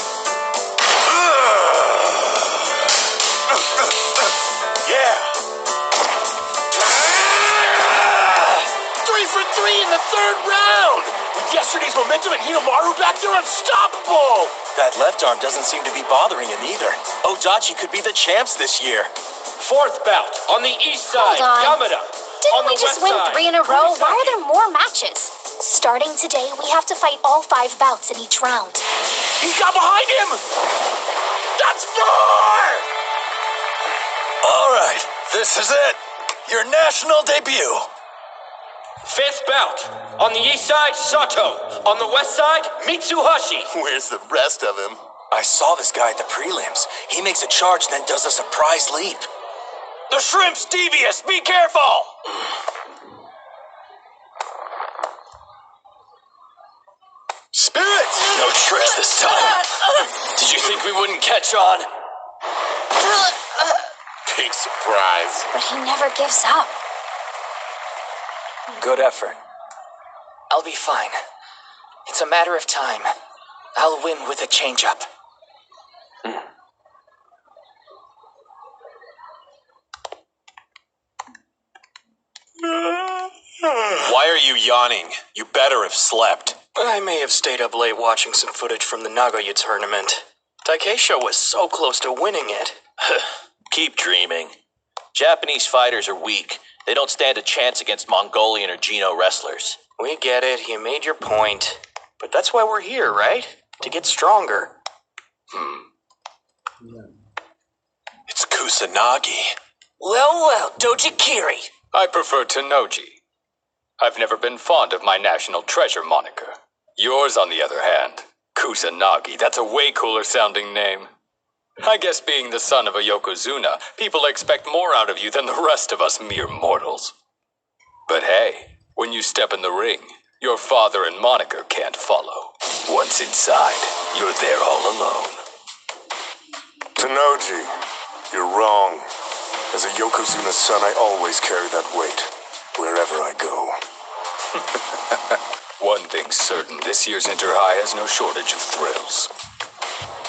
Yeah! 3 for 3 in the third round! With yesterday's momentum and Hinomaru back there, unstoppable! That left arm doesn't seem to be bothering him either. Odachi could be the champs this year. Fourth bout, on the east side, Hold on. Yamada. Didn't we just win 3 in a row? Why are there more matches? Starting today, we have to fight all 5 bouts in each round. He's got behind him! That's 4! All right, this is it. Your national debut. Fifth bout, on the east side, Sato. On the west side, Mitsuhashi. Where's the rest of him? I saw this guy at the prelims. He makes a charge, then does a surprise leap. The shrimp's devious! Be careful! Spirit! No tricks this time. Did you think we wouldn't catch on? Big surprise. But he never gives up. Good effort. I'll be fine. It's a matter of time. I'll win with a change-up. Why are you yawning? You better have slept. I may have stayed up late watching some footage from the Nagoya tournament. Takeisho was so close to winning it. Keep dreaming. Japanese fighters are weak. They don't stand a chance against Mongolian or Geno wrestlers. We get it, you made your point. But that's why we're here, right? To get stronger. It's Kusanagi. Well, Dojikiri. I prefer Tenoji. I've never been fond of my national treasure moniker. Yours, on the other hand, Kusanagi, that's a way cooler sounding name. I guess being the son of a Yokozuna, people expect more out of you than the rest of us mere mortals. But hey, when you step in the ring, your father and moniker can't follow. Once inside, you're there all alone. Tenoji, you're wrong. As a Yokozuna son, I always carry that weight, wherever I go. One thing's certain, this year's Inter-High has no shortage of thrills.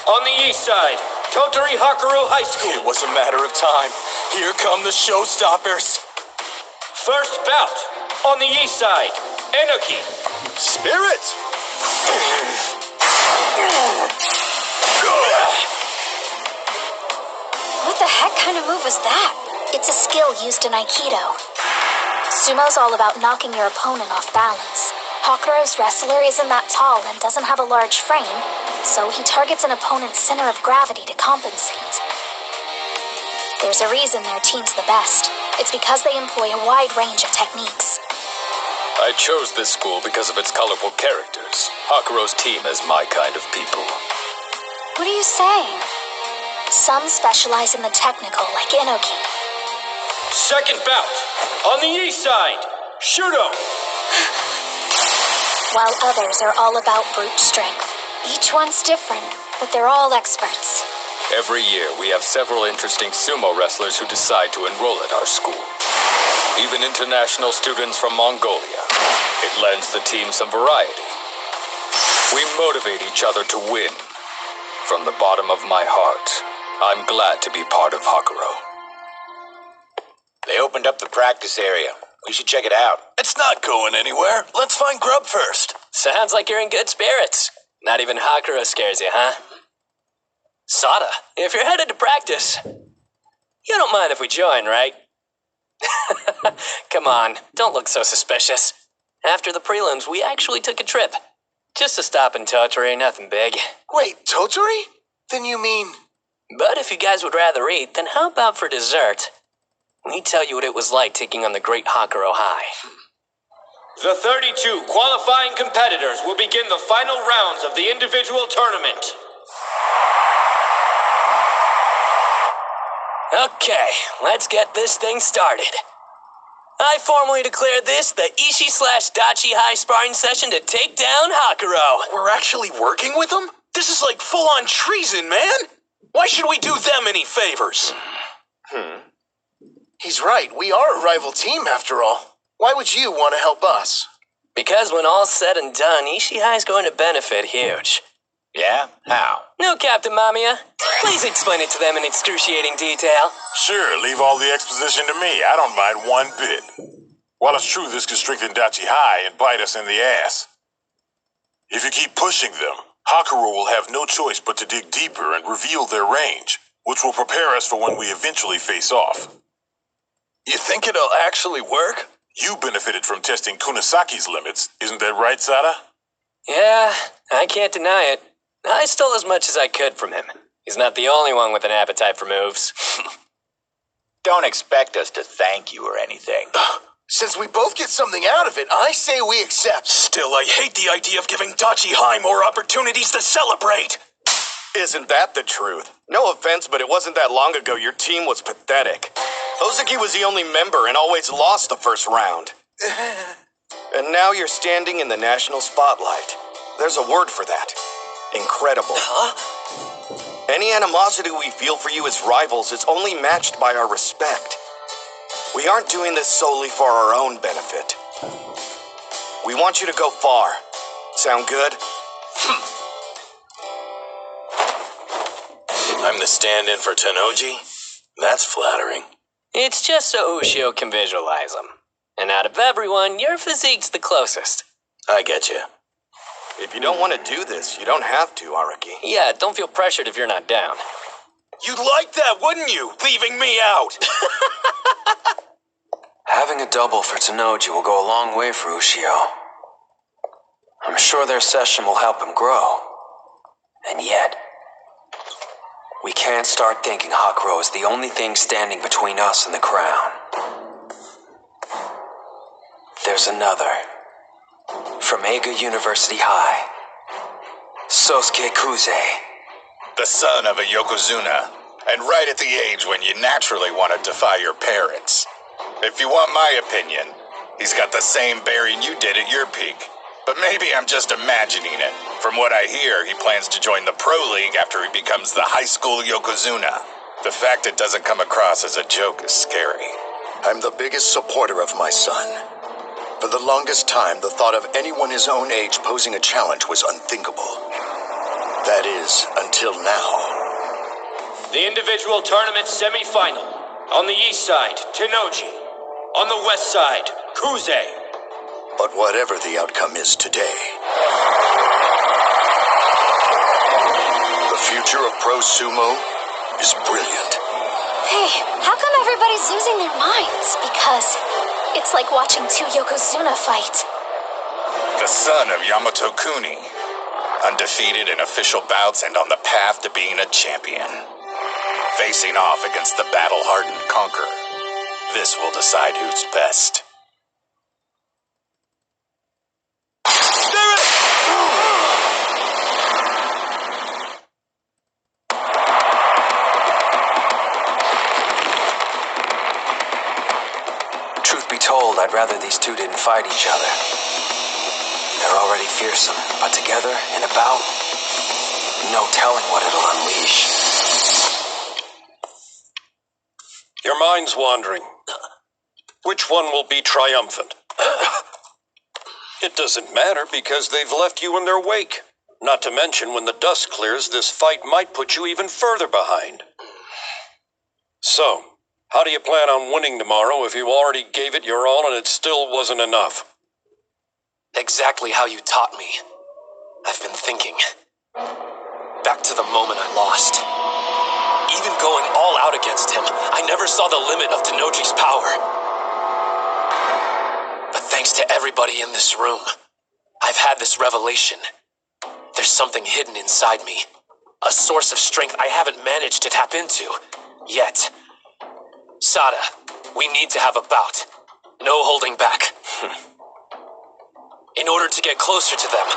On the east side, Totori Hakaru High School. It was a matter of time. Here come the showstoppers. First bout, on the east side, Enoki. Spirit! What the heck kind of move was that? It's a skill used in Aikido. Sumo's all about knocking your opponent off balance. Hakaru's wrestler isn't that tall and doesn't have a large frame, so he targets an opponent's center of gravity to compensate. There's a reason their team's the best. It's because they employ a wide range of techniques. I chose this school because of its colorful characters. Hakaru's team is my kind of people. What are you saying? Some specialize in the technical, like Inoki. Second bout, on the east side, Shudo. While others are all about brute strength. Each one's different, but they're all experts. Every year, we have several interesting sumo wrestlers who decide to enroll at our school. Even international students from Mongolia. It lends the team some variety. We motivate each other to win. From the bottom of my heart, I'm glad to be part of Hakaru. They opened up the practice area. We should check it out. It's not going anywhere. Let's find grub first. Sounds like you're in good spirits. Not even Hakuro scares you, huh? Sada, if you're headed to practice, you don't mind if we join, right? Come on, don't look so suspicious. After the prelims, we actually took a trip. Just to stop in Tottori, nothing big. Wait, Tottori? Then you mean... But if you guys would rather eat, then how about for dessert? Let me tell you what it was like taking on the great Hakuro High. The 32 qualifying competitors will begin the final rounds of the individual tournament. Okay, let's get this thing started. I formally declare this the Ishi/Dachi High sparring session to take down Hakuro. We're actually working with them? This is like full-on treason, man! Why should we do them any favors? He's right. We are a rival team, after all. Why would you want to help us? Because when all's said and done, Ishihai's going to benefit huge. Yeah? How? No, Captain Mamiya. Please explain it to them in excruciating detail. Sure, leave all the exposition to me. I don't mind one bit. While it's true this could strengthen Dachi High and bite us in the ass, if you keep pushing them, Hakuro will have no choice but to dig deeper and reveal their range, which will prepare us for when we eventually face off. You think it'll actually work? You benefited from testing Kunasaki's limits, isn't that right, Sada? Yeah, I can't deny it. I stole as much as I could from him. He's not the only one with an appetite for moves. Don't expect us to thank you or anything. Since we both get something out of it, I say we accept. Still, I hate the idea of giving Dachi High more opportunities to celebrate. Isn't that the truth? No offense, but it wasn't that long ago your team was pathetic. Ozuki was the only member and always lost the first round. And now you're standing in the national spotlight. There's a word for that. Incredible. Huh? Any animosity we feel for you as rivals is only matched by our respect. We aren't doing this solely for our own benefit. We want you to go far. Sound good? I'm the stand-in for Tennoji? That's flattering. It's just so Ushio can visualize him. And out of everyone, your physique's the closest. I get you. If you don't want to do this, you don't have to, Araki. Yeah, don't feel pressured if you're not down. You'd like that, wouldn't you? Leaving me out. Having a double for Tennoji will go a long way for Ushio. I'm sure their session will help him grow. And yet, we can't start thinking Hakuro is the only thing standing between us and the crown. There's another. From Eiga University High. Sosuke Kuze. The son of a Yokozuna, and right at the age when you naturally want to defy your parents. If you want my opinion, he's got the same bearing you did at your peak. But maybe I'm just imagining it. From what I hear, he plans to join the Pro League after he becomes the high school Yokozuna. The fact it doesn't come across as a joke is scary. I'm the biggest supporter of my son. For the longest time, the thought of anyone his own age posing a challenge was unthinkable. That is, until now. The individual tournament semi-final. On the east side, Tennoji. On the west side, Kuze. But whatever the outcome is today, the future of pro sumo is brilliant. Hey, how come everybody's losing their minds? Because it's like watching two Yokozuna fight. The son of Yamato Kuni, undefeated in official bouts and on the path to being a champion. Facing off against the battle-hardened conqueror. This will decide who's best. Truth be told, I'd rather these two didn't fight each other. They're already fearsome, but together, in a bout, no telling what it'll unleash. Your mind's wandering. Which one will be triumphant? It doesn't matter because they've left you in their wake. Not to mention, when the dust clears, this fight might put you even further behind. So, How do you plan on winning tomorrow if you already gave it your all and it still wasn't enough? Exactly how you taught me. I've been thinking. Back to the moment I lost. Even going all out against him, I never saw the limit of Tenoji's power. But thanks to everybody in this room, I've had this revelation. There's something hidden inside me. A source of strength I haven't managed to tap into yet. Sada, we need to have a bout. No holding back. In order to get closer to them,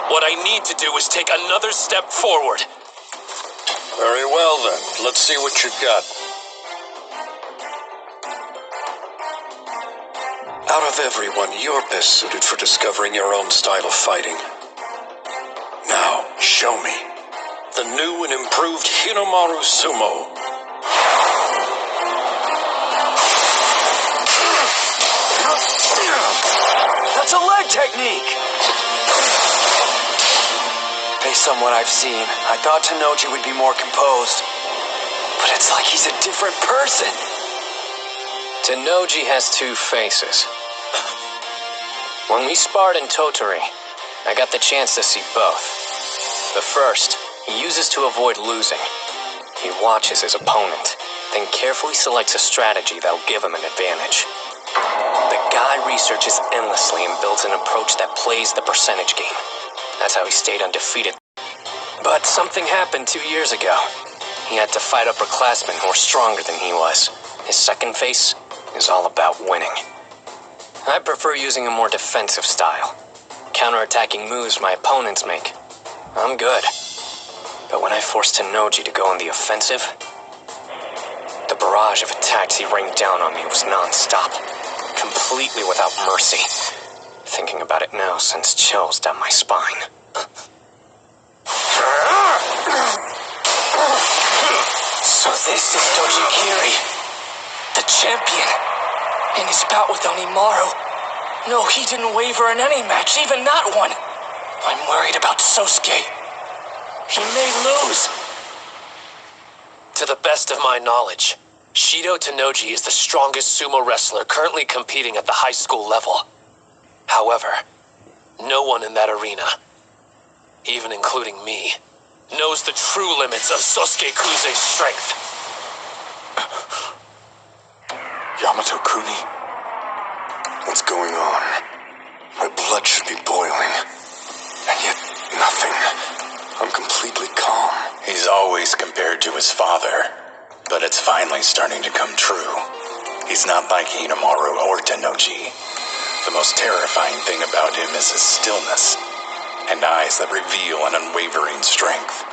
what I need to do is take another step forward. Very well then. Let's see what you've got. Out of everyone, you're best suited for discovering your own style of fighting. Now, show me. The new and improved Hinomaru Sumo. That's a leg technique! Based on what I've seen, I thought Tenoji would be more composed. But it's like he's a different person. Tenoji has two faces. When we sparred in Tottori, I got the chance to see both. The first, he uses to avoid losing. He watches his opponent, then carefully selects a strategy that'll give him an advantage. The guy researches endlessly and builds an approach that plays the percentage game. That's how he stayed undefeated. But something happened 2 years ago. He had to fight upperclassmen who were stronger than he was. His second face is all about winning. I prefer using a more defensive style. Counterattacking moves my opponents make. I'm good. But when I forced Tenoji to go on the offensive, the barrage of attacks he rained down on me was non-stop. Completely without mercy. Thinking about it now sends chills down my spine. So this is Dojikiri, the champion. In his bout with Hinomaru. No, he didn't waver in any match, even that one. I'm worried about Sosuke. He may lose. To the best of my knowledge, Shido Tenoji is the strongest sumo wrestler currently competing at the high school level. However, no one in that arena, even including me, knows the true limits of Sosuke Kuze's strength. Yamato Kuni? What's going on? My blood should be boiling. And yet, nothing. I'm completely calm. He's always compared to his father, but it's finally starting to come true. He's not like Hinomaru or Tenoji. The most terrifying thing about him is his stillness, and eyes that reveal an unwavering strength.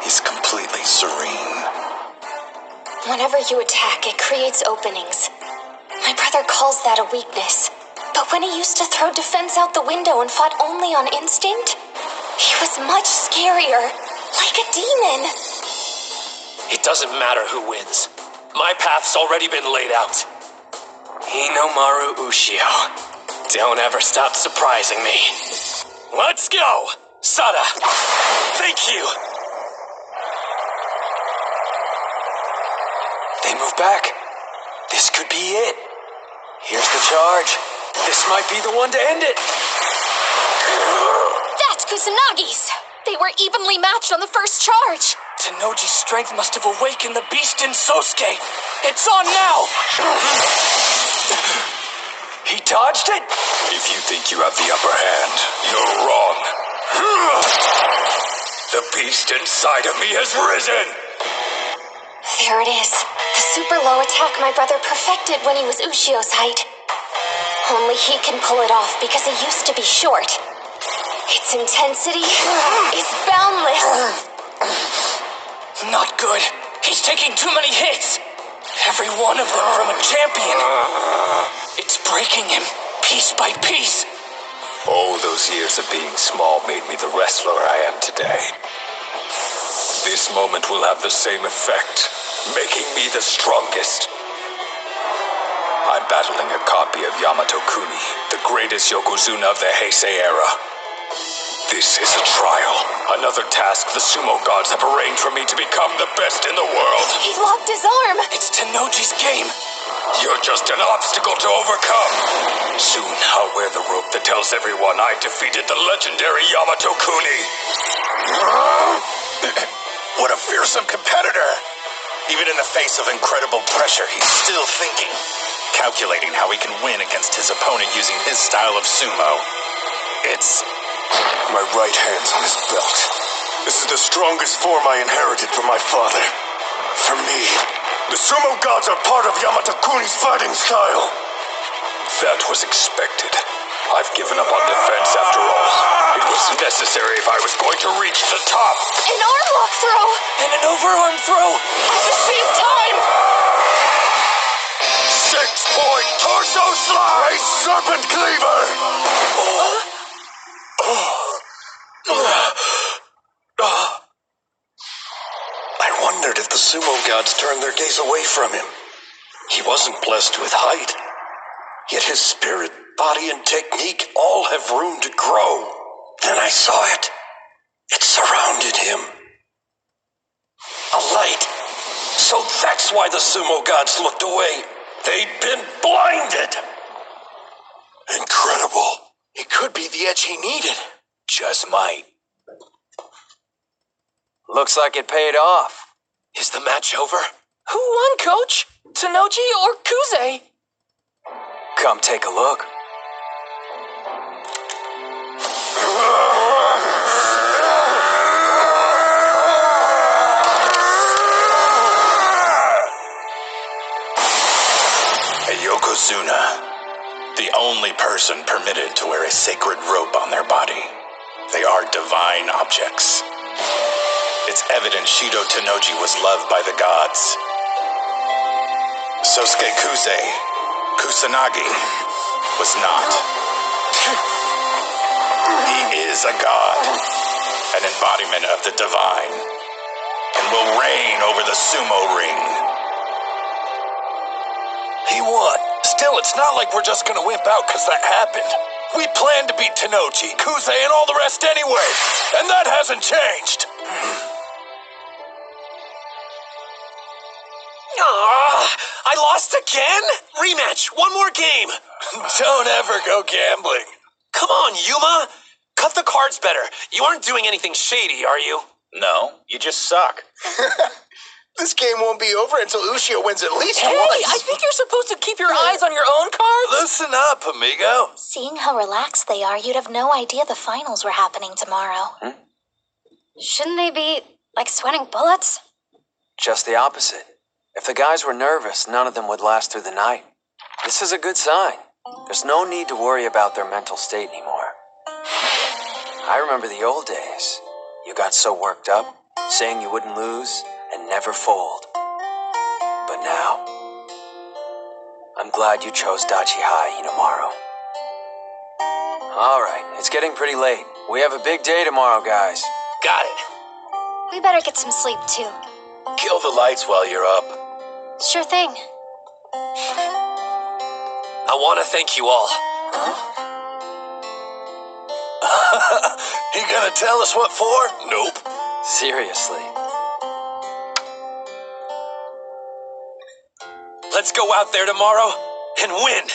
He's completely serene. Whenever you attack, it creates openings. My brother calls that a weakness. But when he used to throw defense out the window and fought only on instinct, he was much scarier, like a demon. It doesn't matter who wins. My path's already been laid out. Hinomaru Ushio. Don't ever stop surprising me. Let's go! Sada! Thank you! They move back. This could be it. Here's the charge. This might be the one to end it. That's Kusanagi's! They were evenly matched on the first charge. Tenoji's strength must have awakened the beast in Sosuke. It's on now! He dodged it? If you think you have the upper hand, you're wrong. The beast inside of me has risen! There it is. The super low attack my brother perfected when he was Ushio's height. Only he can pull it off because he used to be short. Its intensity is boundless. Not good. He's taking too many hits. Every one of them from a champion. It's breaking him, piece by piece. All those years of being small made me the wrestler I am today. This moment will have the same effect, making me the strongest. I'm battling a copy of Yamato Kuni, the greatest Yokozuna of the Heisei era. This is a trial. Another task the sumo gods have arranged for me to become the best in the world. He locked his arm! It's Tenochi's game. You're just an obstacle to overcome. Soon I'll wear the rope that tells everyone I defeated the legendary Yamato Kuni. What a fearsome competitor! Even in the face of incredible pressure, he's still thinking, calculating how he can win against his opponent using his style of sumo. My right hand's on his belt. This is the strongest form I inherited from my father. For me, the sumo gods are part of Yamato Kuni's fighting style. That was expected. I've given up on defense after all. It was necessary if I was going to reach the top. An arm lock throw! And an overarm throw! At the same time! 6-point torso slide! Serpent cleaver! I wondered if the sumo gods turned their gaze away from him. He wasn't blessed with height. Yet his spirit, body, and technique all have room to grow. Then I saw it. It surrounded him. A light. So that's why the sumo gods looked away. They'd been blinded. Incredible. It could be the edge he needed. Just might. Looks like it paid off. Is the match over? Who won, Coach? Tenochi or Kuze? Come take a look. A Yokozuna, the only person permitted to wear a sacred rope on their body. They are divine objects. It's evident Shido Tenochi was loved by the gods. Sosuke Kusanagi was not. He is a god, an embodiment of the divine, and will reign over the sumo ring. He won. Still, it's not like we're just gonna wimp out because that happened. We planned to beat Tenochi, Kuze, and all the rest anyway, and that hasn't changed. I lost again? Rematch, one more game. Don't ever go gambling. Come on, Yuma. Cut the cards better. You aren't doing anything shady, are you? No, you just suck. This game won't be over until Ushio wins at least Hey, once. I think you're supposed to keep your eyes on your own cards. Listen up, amigo. Seeing how relaxed they are, you'd have no idea the finals were happening tomorrow. Shouldn't they be, like, sweating bullets? Just the opposite. If the guys were nervous, none of them would last through the night. This is a good sign. There's no need to worry about their mental state anymore. I remember the old days. You got so worked up, saying you wouldn't lose and never fold. But now, I'm glad you chose Dachi High, Hinomaru. All right, it's getting pretty late. We have a big day tomorrow, guys. Got it. We better get some sleep, too. Kill the lights while you're up. Sure thing. I want to thank you all. He gonna tell us what for? Nope. Seriously. Let's go out there tomorrow and win.